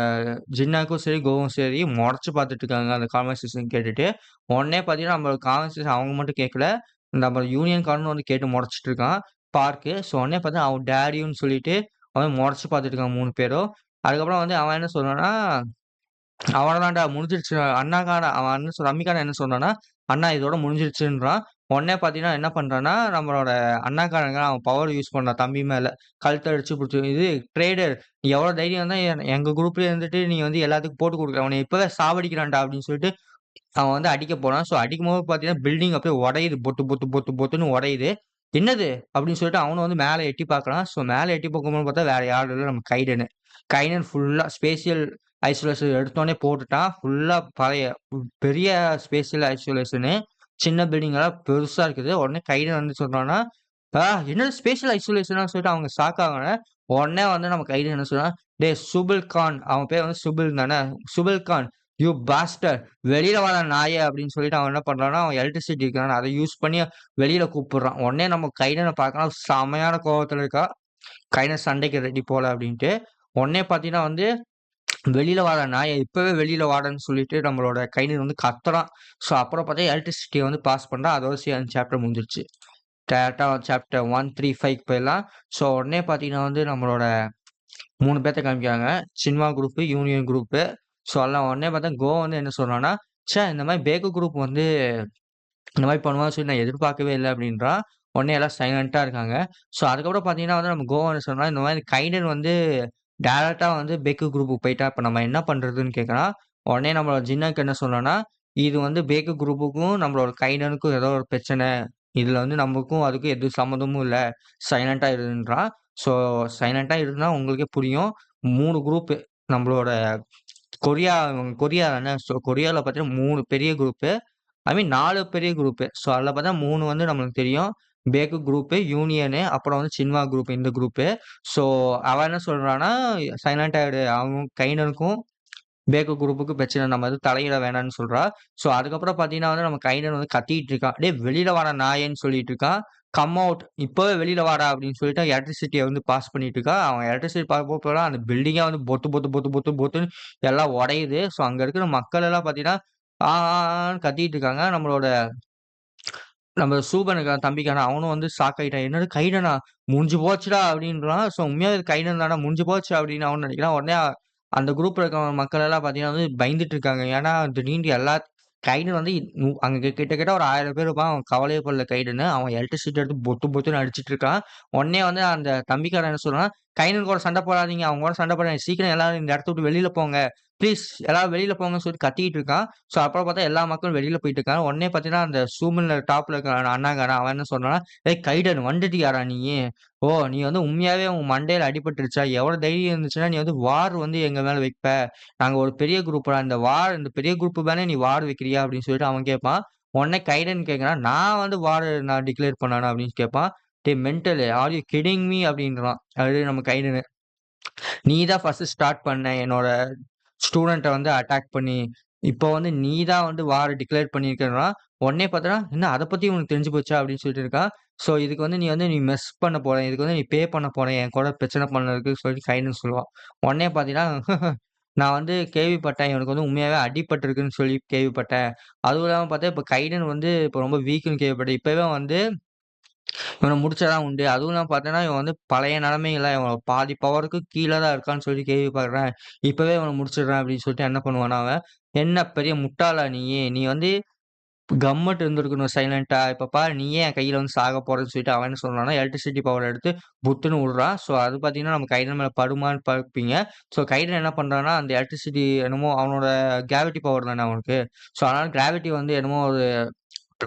Speaker 1: ஜின்னாக்கும் சரி, கோவும் சரி மொறச்சு பார்த்துட்டு இருக்காங்க. அந்த கான்வர்சேஷன் கேட்டுட்டு. உடனே பார்த்தீங்கன்னா, நம்மளோட கான்வர்சேஷன் அவங்க மட்டும் கேட்கல. நம்ம யூனியன்காரனும் வந்து கேட்டு மொறச்சுட்டு இருக்கான். பார்க்கு. ஸோ உடனே பார்த்தா அவன் டாடியும் சொல்லிட்டு அவன் மொறச்சு பார்த்துட்டு இருக்கான் 3 பேரும். அதுக்கப்புறம் வந்து அவன் என்ன சொல்றான்னா அவ்வளதான்டா முடிஞ்சிருச்சு. அவன் அண்ணன் ரம்மிக்காரன் என்ன சொன்னான்னா, "அண்ணா இதோட முடிஞ்சிருச்சுன்றான்." உடனே பார்த்தீங்கன்னா, என்ன பண்றான்னா, நம்மளோட அண்ணாக்காரங்க அவன் பவர் யூஸ் பண்றான் தம்பி மேல. கழுத்த அடிச்சு புடிச்சு, "இது ட்ரேடர் நீ எவ்வளோ தைரியம் இருந்தா எங்க குரூப்லயே இருந்துட்டு நீ வந்து எல்லாத்துக்கும் போட்டு குடுக்குற. உன்னைய இப்பவே சாவடிக்கிறேன்டா" அப்படின்னு சொல்லிட்டு அவன் வந்து அடிக்க போறான். ஸோ அடிக்கும்போது பார்த்தீங்கன்னா, பில்டிங் அப்படியே உடையுது. பொட்டு, பொட்டு, பொட்டு, பொட்டுன்னு உடையுது. "என்னது?" அப்படின்னு சொல்லிட்டு அவனும் வந்து மேல எட்டி பார்க்குறான். ஸோ மேல எட்டி பார்க்கும்போது பார்த்தா வேற யாரும் இல்ல நம்ம கைடனு. கைடன் ஃபுல்லா ஸ்பேஷியல் ஐசோலேஷன் எடுத்தோனே போட்டுட்டான். ஃபுல்லா பழைய பெரிய ஸ்பேஷியல் ஐசோலேஷனு. சின்ன பில்டிங் எல்லாம் பெருசா இருக்குது. உடனே கைடன் வந்து சொல்றான்னா, என்னது ஸ்பேஷியல் ஐசோலேஷனான்னு சொல்லிட்டு அவங்க ஷாக் ஆகுறாங்க. உடனே வந்து நம்ம கைடன் என்ன சொல்றான், "டேய் சுபில் கான்" அவன் பேர் வந்து சுபில் தானே. "சுபில் கான் யூ பாஸ்டர்ட் வெளியில வாடா நாயே" அப்படின்னு சொல்லிட்டு அவன் என்ன பண்றான்னா, அவன் எலக்ட்ரிசிட்டி இருக்கான அத யூஸ் பண்ணி வெளியில கூப்பிடுறான். உடனே நம்ம கைடன பார்க்குறான். செமையான கோவத்துல இருக்கான். கைடன் சண்டைக்கு ரெடி போல அப்படின்ட்டு. உடனே பார்த்தீங்கன்னா வந்து வெளியில வாடா நாயே! இப்பவே வெளியில வாடான்னு சொல்லிட்டு நம்மளோட கைனன் வந்து கத்துறான். ஸோ அப்புறம் பார்த்தா எலக்ட்ரிசிட்டிய வந்து பாஸ் பண்றான். அதோட அந்த சாப்டர் முடிஞ்சிருச்சு. டைரக்ட்டா சாப்டர் 1, 3, 5க்கு போயிடலாம். ஸோ உடனே பார்த்தீங்கன்னா வந்து நம்மளோட 3 பேத்த காமிக்கிறாங்க. சின்மா குரூப், யூனியன் குரூப். ஸோ எல்லாம் உடனே பார்த்தா கோ வந்து என்ன சொல்றான்னா, இந்த மாரி பேக்கு குரூப் வந்து இந்த மாரி பண்ணுவான்னு சொல்லி நான் எதிர்பார்க்கவே இல்ல அப்படின்றான். உடனே எல்லாம் சைலன்ட்டா இருக்காங்க. ஸோ அதுக்கப்புறம் பார்த்தீங்கன்னா வந்து நம்ம கோவா என்ன சொல்றான், இந்த மாரி கைடன் வந்து டைரக்ட்டா வந்து பேக்கு குரூப்புக்கு போயிட்டான். இப்ப நம்ம என்ன பண்றதுன்னு கேட்கறான். உடனே நம்மளோட ஜின்னாக்கு என்ன சொல்றான்னா, இது வந்து பேக்கு குரூப்புக்கும் நம்மளோட கைடனுக்கும் ஏதோ ஒரு பிரச்சனை. இதுல வந்து நமக்கும் அதுக்கும் எந்த சம்மந்தமும் இல்ல. சைலன்ட்டா இருன்றான். ஸோ சைலன்ட்டா இருந்தா உங்களுக்கே புரியும். 3 குரூப் நம்மளோட கொரியா கொரியா தானே. ஸோ கொரியால பார்த்தீங்கன்னா 3 பெரிய குரூப். ஐ மீன் 4 பெரிய குரூப்பு. ஸோ அதில பார்த்தா 3 வந்து நம்மளுக்கு தெரியும். பேக்கு குரூப்பு, யூனியனு, அப்புறம் வந்து சின்மா குரூப் இந்த குரூப்பு. ஸோ அவன் என்ன சொல்றான்னா, சைலன்ட் ஆயிடு. அவன் கைனனுக்கும் பேக்கு குரூப்புக்கும் பிரச்சனை. நம்ம எதுவும் தலையிட வேணான்னு சொல்றா. ஸோ அதுக்கப்புறம் பார்த்தீங்கன்னா வந்து நம்ம கைனன் வந்து கத்திட்டு இருக்கான். "டேய் வெளியில வாடா நாயேன்னு" சொல்லிட்டு இருக்கான். "கம் அவுட் இப்பவே வெளியில வாடா" அப்படின்னு சொல்லிட்டு எலக்ட்ரிசிட்டிய வந்து பாஸ் பண்ணிட்டு இருக்கான். அவன் எலக்ட்ரிசிட்டி போலாம் அந்த பில்டிங்கே வந்து பொத்து பொத்து பொத்து பொத்து பொத்துன்னு எல்லாம் உடையுது. ஸோ அங்க இருக்கிற மக்கள் எல்லாம் பார்த்தீங்கன்னா, ஆன்னு கத்திட்டு இருக்காங்க. நம்ம சூபன் இருக்கான் தம்பிக்காரன். அவனும் வந்து ஷாக் ஆயிட்டான். "என்னது கைடனா? முடிஞ்சு போச்சுடா" அப்படின்றான். ஸோ உண்மையாவே இது கைடன் தான்டா முடிஞ்சு போச்சு அப்படின்னு அவனும் நினைக்கிறான். உடனே அந்த குரூப்ல இருக்க மக்கள் எல்லாம் பார்த்தீங்கன்னா வந்து பயந்துட்டு இருக்காங்க. ஏன்னா திடீர்னு கைடன் வந்து அங்க கிட்டத்தட்ட ஒரு 1000 பேர் இருப்பான். அவன் கவலையே படல கைடன்னு. அவன் எலக்ட்ரிசிட்டி எடுத்து பொத்து பொத்துன்னு அடிச்சிட்டு இருக்கான். உடனே வந்து அந்த தம்பிக்காரன் என்ன சொல்றான், "கைடன் கூட சண்டை போடாதீங்க. அவங்க கூட சண்டை போடாதீங்க. சீக்கிரம் எல்லாரும் இந்த இடத்த விட்டு வெளியில போங்க. ப்ளீஸ் எல்லாரும் வெளியில போங்கன்னு" சொல்லிட்டு கத்திட்டு இருக்கான். ஸோ அப்புறம் பார்த்தா எல்லா மக்களும் வெளியில போயிட்டு இருக்காங்க. உடனே பார்த்தீங்கன்னா, அந்த சூமன்ல டாப்ல இருக்க அண்ணாக்காரன் அவன் என்ன சொல்றான்னா, "ஏய் கைடன் வந்துட்டியாடா நீயு? ஓ! நீ வந்து உண்மையாவே உன் மண்டையில அடிபட்டுருச்சா? எவ்வளோ தைரியம் இருந்துச்சுன்னா, நீ வந்து வார் வந்து எங்க மேல வைப்ப? நாங்க ஒரு பெரிய குரூப்டா. இந்த பெரிய குரூப் மேல நீ வார் வைக்கிறியா?" அப்படின்னு சொல்லிட்டு அவன் கேட்பான். உடனே கைடன் கேட்கிறான், "நான் வந்து வார் நான் டிக்ளேர் பண்ணேனா?" அப்படின்னு கேட்பான். "டேய் mental are you kidding me?" அப்படின்றான். அது நம்ம கைடனு. "நீ தான் ஃபர்ஸ்ட்டு ஸ்டார்ட் பண்ண என்னோட ஸ்டூடண்ட்ட வந்து அட்டாக் பண்ணி. இப்போ வந்து நீ தான் வந்து வார டிக்ளேர் பண்ணியிருக்கன்றான்." உடனே பார்த்தோன்னா, "என்ன அத பத்தி உனக்கு தெரிஞ்சு போச்சா?" அப்படின்னு சொல்லிட்டு இருக்கான். "ஸோ இதுக்கு வந்து நீ மெஸ் பண்ண போற. இதுக்கு வந்து நீ பே பண்ண போற. என் கூட பிரச்சனை பண்ணதுக்கு" சொல்லி கைடன் சொல்லுவான். உடனே பார்த்தீங்கன்னா, "நான் வந்து கேள்விப்பட்டேன். இவனுக்கு வந்து உண்மையாவே அடிபட்டுருக்குன்னு சொல்லி கேள்விப்பட்டேன். அதுவும் இல்லாம பார்த்தா, இப்ப கைடன் வந்து இப்ப ரொம்ப வீக்ன்னு கேள்விப்பட்டேன். இப்பவே வந்து இவன முடிச்சா தான் உண்டு. அதுவும் இல்லாம பார்த்தேன்னா, இவன் வந்து பழைய நிலைமையில இவன் பாதி பவருக்கு கீழ தான் இருக்கான்னு சொல்லி கேள்விப்படுறேன். இப்பவே இவன முடிச்சிடுறேன்" அப்படின்னு சொல்லிட்டு என்ன பண்ணுவான்னா அவன், "என்ன பெரிய முட்டாளா நீயு? நீ வந்து கம்முட்டு இருந்திருக்கணும் சைலன்ட்டா. இப்ப பாரு நீயே என் கையில வந்து சாக போறன்னு" சொல்லிட்டு அவன் என்ன சொல்றான்னா, எலக்ட்ரிசிட்டி பவர் எடுத்து புத்துன்னு உடுறான். ஸோ அது பார்த்தீங்கன்னா, நம்ம கைடன் மேல படுமான்னு பார்ப்பீங்க. ஸோ கைடன் என்ன பண்றான்னா, அந்த எலக்ட்ரிசிட்டி என்னமோ அவனோட கிராவிட்டி பவர் தானே அவனுக்கு. ஸோ அதனால கிராவிட்டி வந்து என்னமோ ஒரு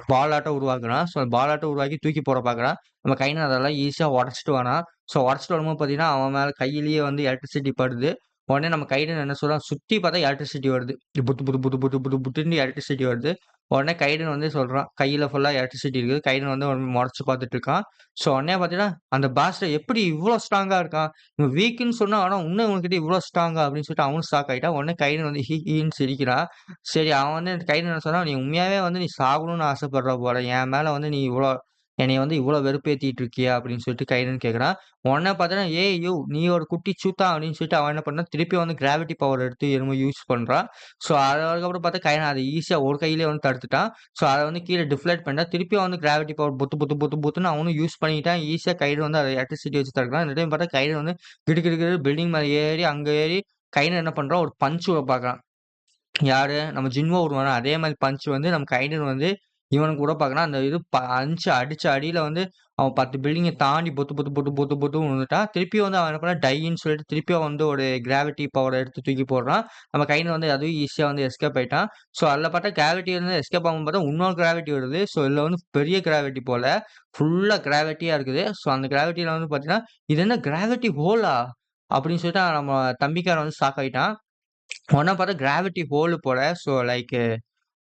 Speaker 1: பாலாட்டம் உருவாக்குறான். ஸோ பாலாட்டம் உருவாக்கி தூக்கி போட பார்க்குறான். நம்ம கைனன் அதெல்லாம் ஈஸியா உடைச்சுட்டு வரான். ஸோ உடைச்சுட்டு வரும்போது பார்த்தீங்கன்னா, அவன் மேல கையிலேயே வந்து எலக்ட்ரிசிட்டி படுது. உடனே நம்ம கைடன் என்ன சொல்றான், சுத்தி பார்த்தா எலக்ட்ரிசிட்டி வருது. புத்து புத்து புத்து புத்து புத்து புத்துன்னு எலக்ட்ரிசிட்டி வருது. உடனே கைடன் வந்து சொல்றான், கையில ஃபுல்லா எலக்ட்ரிசிட்டி இருக்குது. கைடன் வந்து மொறச்சு பார்த்துட்டு இருக்கான். ஸோ உடனே பார்த்தீங்கன்னா, அந்த பாஸ்டர் எப்படி இவ்ளோ ஸ்ட்ராங்கா இருக்கான்? இவன் வீக்குன்னு சொன்னா, ஆனா இன்னும் இவன்கிட்ட இவ்ளோ ஸ்ட்ராங்கா அப்படின்னு சொல்லிட்டு அவனும் ஷாக் ஆயிட்டான். உடனே கைடன் வந்து ஹீன்னு சிரிக்கிறான். சரி அவன் வந்து கைடன் என்ன சொன்னான், "நீ உண்மையாவே வந்து நீ சாகணும்னு ஆசைப்படுற போல. என் மேல வந்து நீ என்னைய வந்து இவ்ளோ வெறுப்பேத்திட்டு இருக்கியா?" அப்படின்னு சொல்லிட்டு கைடன் கேட்கிறான். உடனே பார்த்தீங்கன்னா, "ஏய் யூ நீ ஒரு குட்டி சூத்தா" அப்படின்னு சொல்லிட்டு அவன் என்ன பண்ணான், திருப்பி வந்து கிராவிட்டி பவர் எடுத்து என்னமோ யூஸ் பண்றான். ஸோ அதுக்கப்புறம் பார்த்தா கைடன் அத ஈஸியா ஒரு கையிலேயே வந்து தடுத்துட்டான். ஸோ அத வந்து கீழ டிஃப்ளெக்ட் பண்ணிட்டான். திருப்பியும் வந்து கிராவிட்டி பவர் புத்து புத்து புத்து புத்துன்னு அவனும் யூஸ் பண்ணிக்கிட்டான். ஈஸியா கைடன் வந்து அத எலக்ட்ரிசிட்டி வச்சு தடுக்கிறான். இந்த டைம் பார்த்தா கைடன் வந்து கிடு கிடு கிடு பில்டிங் மேல ஏறி, அங்க ஏறி கைடன் என்ன பண்றான், ஒரு பஞ்ச் விட பார்க்குறான். யாரு? நம்ம ஜின்வோ விடுவான்ல, அதே மாரி பஞ்ச் வந்து நம்ம கைடன் வந்து இவனுக்கு விட பார்க்குறான். அந்த இது பஞ்ச் அடிச்ச அடியில வந்து அவன் 10 பில்டிங்க தாண்டி பொத்து பொத்து பொத்து பொத்து பொத்துன்னு விழுந்துட்டான். திருப்பியும் வந்து அவன் என்ன பண்ணான், டைன்னு சொல்லிட்டு திருப்பியும் வந்து ஒரு கிராவிட்டி பவர எடுத்து தூக்கி போடுறான். நம்ம கைடன் வந்து அதுவும் ஈஸியா வந்து எஸ்கேப் ஆயிட்டான். ஸோ அதில பார்த்தா கிராவிட்டி வந்து எஸ்கேப் ஆகும்போது பார்த்தா இன்னொரு கிராவிட்டி வருது. ஸோ இதுல வந்து பெரிய கிராவிட்டி போல. ஃபுல்லா கிராவிட்டியா இருக்குது. ஸோ அந்த கிராவிட்டில வந்து பார்த்தீங்கன்னா, "இது என்ன கிராவிட்டி ஹோலா?" அப்படின்னு சொல்லிட்டு நம்ம தம்பிக்காரன் வந்து ஷாக் ஆயிட்டான். உடனே பார்த்தா கிராவிட்டி ஹோல் போல. ஸோ லைக்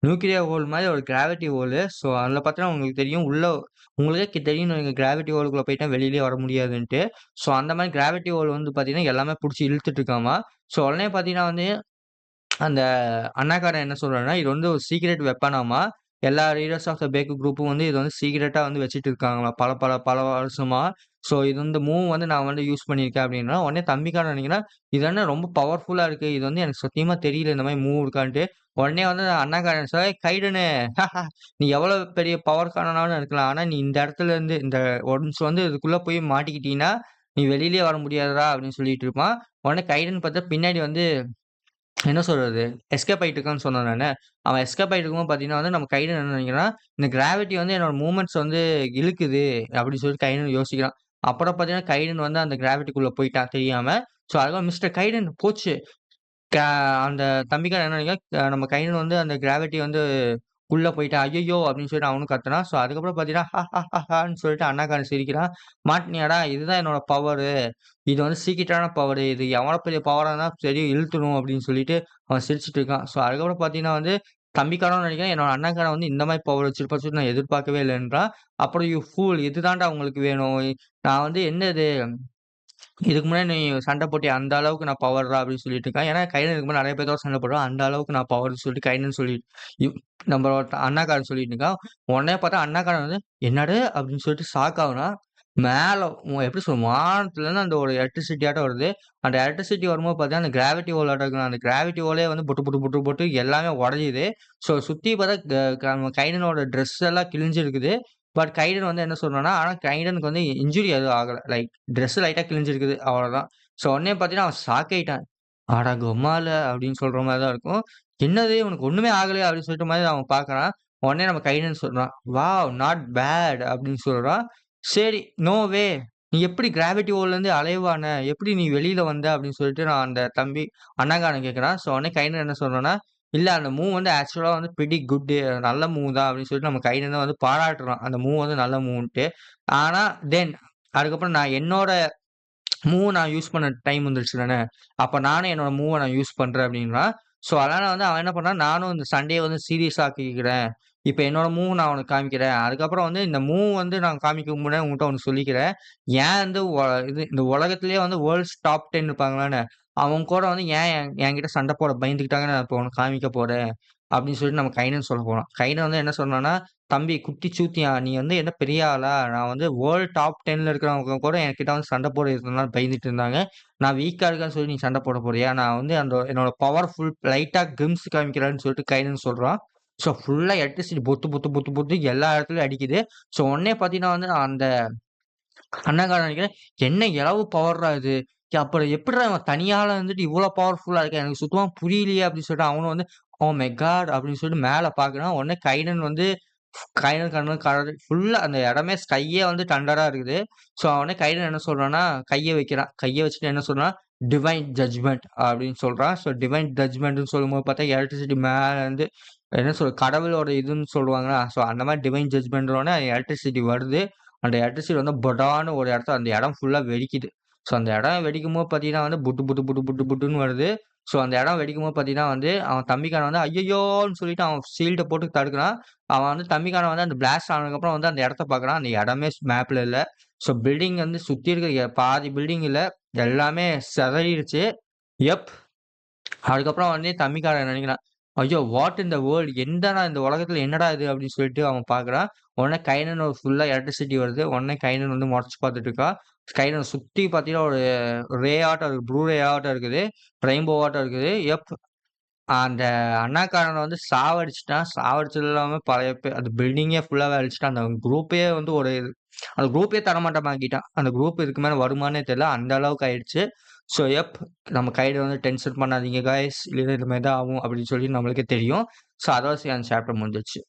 Speaker 1: நியூக்ளியர் ஹோல் மாரி ஒரு கிராவிட்டி ஹோலு. ஸோ அதில பார்த்தீங்கன்னா உங்களுக்கு தெரியும். உங்களுக்கே தெரியும்னு வைங்க கிராவிட்டி ஹோலுக்குள்ள போயிட்டா வெளியிலயே வர முடியாதுன்ட்டு. ஸோ அந்த மாரி கிராவிட்டி ஹோல் வந்து பார்த்தீங்கன்னா, எல்லாமே புடிச்சு இழுத்துட்டு இருக்காமா. ஸோ உடனே பார்த்தீங்கன்னா வந்து அந்த அண்ணாக்காரன் என்ன சொல்றான்னா, இது வந்து ஒரு சீக்ரெட் வெப்பனாமா. எல்லா ரீடர்ஸ் ஆஃப் த பேக்கு குரூப்பும் வந்து இது வந்து சீக்ரெட்டா வந்து வச்சுட்டு இருக்காங்களாம். பல வருஷமா. ஸோ இது இந்த மூவ் வந்து நான் வந்து யூஸ் பண்ணியிருக்கேன் அப்டின்னா, உடனே தம்பிக்காரன் நெனைக்கிறான், இது என்ன ரொம்ப பவர்ஃபுல்லா இருக்கு. இது வந்து எனக்கு சத்தியமா தெரியல இந்த மாரி மூவ் இருக்கான்ட்டு. உடனே வந்து அண்ணாக்காரன் "ஏய் கைடனு நீ எவ்வளோ பெரிய பவர்காரனாலும் இருக்கலாம். ஆனா நீ இந்த இடத்துல இருந்து இந்த ஒன்ஸ் வந்து இதுக்குள்ள போய் மாட்டிக்கிட்டீன்னா, நீ வெளியிலயே வர முடியாதுடா" அப்டின்னு சொல்லிட்டு இருப்பான். உடனே கைடன் பார்த்தா பின்னாடி வந்து என்ன சொல்றது? எஸ்கேப் ஆயிட்டு இருக்கான்னு சொன்னேன் நானு. அவன் எஸ்கேப் ஆயிட்டு இருக்கும்போது பார்த்தீங்கன்னா வந்து, நம்ம கைடன் என்ன நெனைக்கிறான், இந்த கிராவிட்டி வந்து என்னோட மூவ்மெண்ட்ஸ் வந்து இழுக்குது அப்படின்னு சொல்லிட்டு கைடன் யோசிக்கிறான். அப்புறம் பார்த்தீங்கன்னா, கைடன் வந்து அந்த கிராவிட்டிக்குள்ள போயிட்டான் தெரியாம. ஸோ அதுக்கப்புறம் மிஸ்டர் கைடன் போச்சு. க அந்த தம்பிக்காரன் என்ன நெனைக்கிறான், நம்ம கைடன் வந்து அந்த கிராவிட்டி வந்து உள்ள போயிட்டான். "ஐய்யய்யோ!" அப்படின்னு சொல்லிட்டு அவனும் கத்துனான். ஸோ அதுக்கப்புறம் பார்த்தீங்கன்னா, ஹான்னு சொல்லிட்டு அண்ணாக்காரன் சிரிக்கிறான். "மாட்னியாடா? இதுதான் என்னோட பவரு. இது வந்து சீக்ரெட்டான பவரு. இது எவ்வளோ பெரிய பவரா இருந்தாலும் சரி இழுத்துரும்" அப்படின்னு சொல்லிட்டு அவன் சிரிச்சுட்டு இருக்கான். ஸோ அதுக்கப்புறம் பார்த்தீங்கன்னா வந்து, தம்பிக்காரனும் நெனைக்கிறான், என்னோட அண்ணன்காரன் வந்து இந்த மாரி பவர் வச்சிருப்பான்னு சொல்லிட்டு நான் எதிர்பார்க்கவே இல்லைன்றான். அப்புறம் "யூ ஃபூல் இது தான்டா உங்களுக்கு வேணும். நான் வந்து என்னது இதுக்கு முன்னாடி நீ சண்டை போட்டியே அந்த அளவுக்கு நான் பவர்ரா" அப்படின்னு சொல்லிட்டு இருக்கான். ஏன்னா கைடன் இதுக்கு முன்னாடி நெறைய பேத்தோட சண்டை போடுவான். அந்த அளவுக்கு நான் பவர்ன்னு சொல்லிட்டு கைடன் சொல்லி இவ் நம்மளோட அண்ணாக்காரன் சொல்லிட்டு இருக்கான். உடனே பார்த்தா அண்ணாக்காரன் வந்து, "என்னது?" அப்படின்னு சொல்லிட்டு ஷாக் ஆகுறான். மேல எப்படி சொல்றது வானத்துலருந்து அந்த ஒரு எலக்ட்ரிசிட்டியாட்டம் வருது. அந்த எலக்ட்ரிசிட்டி வரும்போது பார்த்தீங்கன்னா, அந்த கிராவிட்டி வேலாட்டம் இருக்கும். அந்த கிராவிட்டி வேலே வந்து புட்டு புட்டு புட்டு புட்டு எல்லாமே உடையுது. ஸோ சுத்தி பார்த்தா நம்ம கைடனோட ட்ரெஸ் எல்லாம் கிழிஞ்சிருக்குது. பட் கைடன் வந்து என்ன சொல்றான்னா, ஆனா கைடனுக்கு வந்து இன்ஜுரி எதுவும் ஆகல. லைக் ட்ரெஸ் லைட்டா கிழிஞ்சிருக்குது அவ்வளோதான். ஸோ உடனே பார்த்தீங்கன்னா, அவன் ஷாக் ஆயிட்டான். "அட கொம்மால" அப்படின்னு சொல்ற மாரி தான் இருக்கும். "என்னது இவனுக்கு ஒண்ணுமே ஆகலையா?" அப்படின்னு சொல்லிட்ட மாரி அவன் பார்க்குறான். உடனே நம்ம கைடன் சொல்றான், "வாவ்! நாட் பேட்" அப்படின்னு சொல்றான். சரி, "நோ வே! நீ எப்படி கிராவிட்டி வேல்லேருந்து அலைவ் ஆன? எப்படி நீ வெளியில வந்த?" அப்படின்னு சொல்லிட்டு நான் அந்த தம்பி அண்ணங்காரன் கேட்குறான். ஸோ உடனே கைடன் என்ன சொல்றான்னா, "இல்ல அந்த மூவ் வந்து ஆக்சுவலா வந்து பிரெட்டி குட்டு. நல்ல மூவ் தான்" அப்படின்னு சொல்லிட்டு நம்ம கைடன வந்து பாராட்டுறான். அந்த மூவ் வந்து நல்ல மூவ்ன்ட்டு. ஆனா தென் அதுக்கப்புறம் நான் என்னோட மூவ் நான் யூஸ் பண்ண டைம் வந்துருச்சு தானே! அப்ப நானும் என்னோட மூவ நான் யூஸ் பண்றேன் அப்டின்றான். ஸோ அதனால வந்து அவன் என்ன பண்றான், நானும் இந்த சண்டைய வந்து சீரியஸா ஆக்கிக்கிறேன். இப்ப என்னோட மூவ் நான் உனக்கு காமிக்கிறேன். அதுக்கப்புறம் வந்து இந்த மூவ் வந்து நான் காமிக்கிறதுக்கு முன்னாடி உன்கிட்ட ஒண்ணு சொல்லிக்கிறேன். ஏன் வந்து இந்த உலகத்திலேயே வந்து வேர்ல்ட்ஸ் டாப் 10 இருப்பாங்களானே, அவங்க கூட வந்து ஏன் என்கிட்ட சண்ட போட பயந்துக்கிட்டாங்கன்னு நான் இப்ப உனக்கு காமிக்க போறேன். அப்டின்னு சொல்லிட்டு நம்ம கைனன் சொல்ல போறான். கைனன் வந்து என்ன சொன்னான்னா, "தம்பி குட்டி சூத்தியா, நீ வந்து என்ன பெரிய ஆளா? நான் வந்து வேர்ல்ட் டாப் 10ல இருக்கிறவங்க கூட என்கிட்ட வந்து சண்ட போட இத்தன நாள் பயந்துட்டு இருந்தாங்க. நான் வீக்கா இருக்கேன்னு சொல்லி நீ சண்ட போட போறியா? நான் வந்து என்னோட பவர்ஃபுல் லைட்டா கிம்ஸ் காமிக்கிறேன்னு" சொல்லிட்டு கைனன் சொல்றான். ஸோ ஃபுல்லா எலக்ட்ரிசிட்டி பொத்து பொத்து பொத்து பொத்து எல்லா இடத்துலயும் அடிக்குது. ஸோ உடனே பார்த்தீங்கன்னா வந்து நான் அந்த அண்ணங்காரன் நினைக்கிறேன், "என்ன எழவு பவர்றா இது? அப்புறம் எப்புட்றா இவன் தனியாளா இருந்துட்டு இவ்ளோ பவர்ஃபுல்லா இருக்கான்? எனக்கு சுத்தமா புரியலையே!" அப்படின்னு சொல்லிட்டு அவனும் வந்து, "ஓ மை காட்!" அப்படின்னு சொல்லிட்டு மேல பார்க்குறான். உடனே கைனன் வந்து கைனன் கண்ணு கலர் ஃபுல்லா அந்த இடமே ஸ்கையே வந்து தண்டரா இருக்குது. ஸோ உடனே கைனன் என்ன சொல்றான்னா, கைய வைக்கிறான். கைய வச்சுட்டு என்ன சொல்றான், "டிவைன் ஜட்ஜ்மென்ட்" அப்படின்னு சொல்றான். ஸோ டிவைன் ஜட்ஜ்மென்ட்ன்னு சொல்லும்போது பார்த்தா எலக்ட்ரிசிட்டி மேல இருந்து என்ன கடவுளோட இதுன்னு சொல்லுவாங்களா, ஸோ அந்த மாரி டிவைன் ஜட்ஜ்மென்ட்னோனே எலக்ட்ரிசிட்டி வருது. அந்த எலக்ட்ரிசிட்டி வந்து படார்ன்னு ஒரு இடத்துல அந்த இடம் ஃபுல்லா வெடிக்குது. ஸோ அந்த இடம் வெடிக்கும்போது பார்த்தீங்கன்னா வந்து புட்டு புட்டு புட்டு புட்டு புட்டுன்னு வருது. ஸோ அந்த இடம் வெடிக்கும்போது பார்த்தீங்கன்னா வந்து, அவன் தம்பிக்காரன் வந்து ஐய்யய்யோன்னு சொல்லிட்டு அவன் ஷீல்ட போட்டு தடுக்குறான். அவன் வந்து தம்பிக்காரன் வந்து அந்த பிளாஸ்ட் ஆனதுக்கப்புறம் வந்து அந்த இடத்த பார்க்குறான். அந்த இடமே மேப்ல இல்ல. ஸோ பில்டிங் வந்து சுத்தி இருக்க பாதி பில்டிங் இல்ல. எல்லாமே சிதறிருச்சு. எப். அதுக்கப்புறம் வந்து தம்பிக்காரன் நினைக்கிறான். ஐயோ! வாட் இன் த வேர்ல்ட் என்னடா இந்த உலகத்துல என்னடா இது அப்படின்னு சொல்லிட்டு அவன் பார்க்குறான். உடனே கைனன் ஃபுல்லா எலக்ட்ரிசிட்டி வருது. உடனே கைனன் வந்து முறைச்சு பார்த்துட்டு இருக்கான். கைனன் சுத்தி பார்த்தீங்கன்னா, ஒரு ரே ஆட்டம் இருக்கு. ப்ளூ ரே ஆட்டம் இருக்குது. ரெயின்போ ஆட்டம் இருக்குது. அந்த அண்ணாக்காரன வந்து சாவடிச்சுட்டான். சாவடிச்சது இல்லாம பழைய அந்த பில்டிங்கே ஃபுல்லாவே அழிச்சுட்டான். அந்த குரூப்பே வந்து அந்த குரூப்பே தரமட்டமாக்கிட்டான். அந்த குரூப் இதுக்கு மேல வருமான்னே தெரியல. அந்த அளவுக்கு ஆயிடுச்சு. ஸோ நம்ம கைட வந்து டென்ஷன் பண்ணாதீங்க காய்ஸ். இல்லைன்னா இது மாரி தான் ஆகும் அப்படின்னு சொல்லி நம்மளுக்கே தெரியும். ஸோ அதோட சரி அந்த சாப்டர் முடிஞ்சிருச்சு.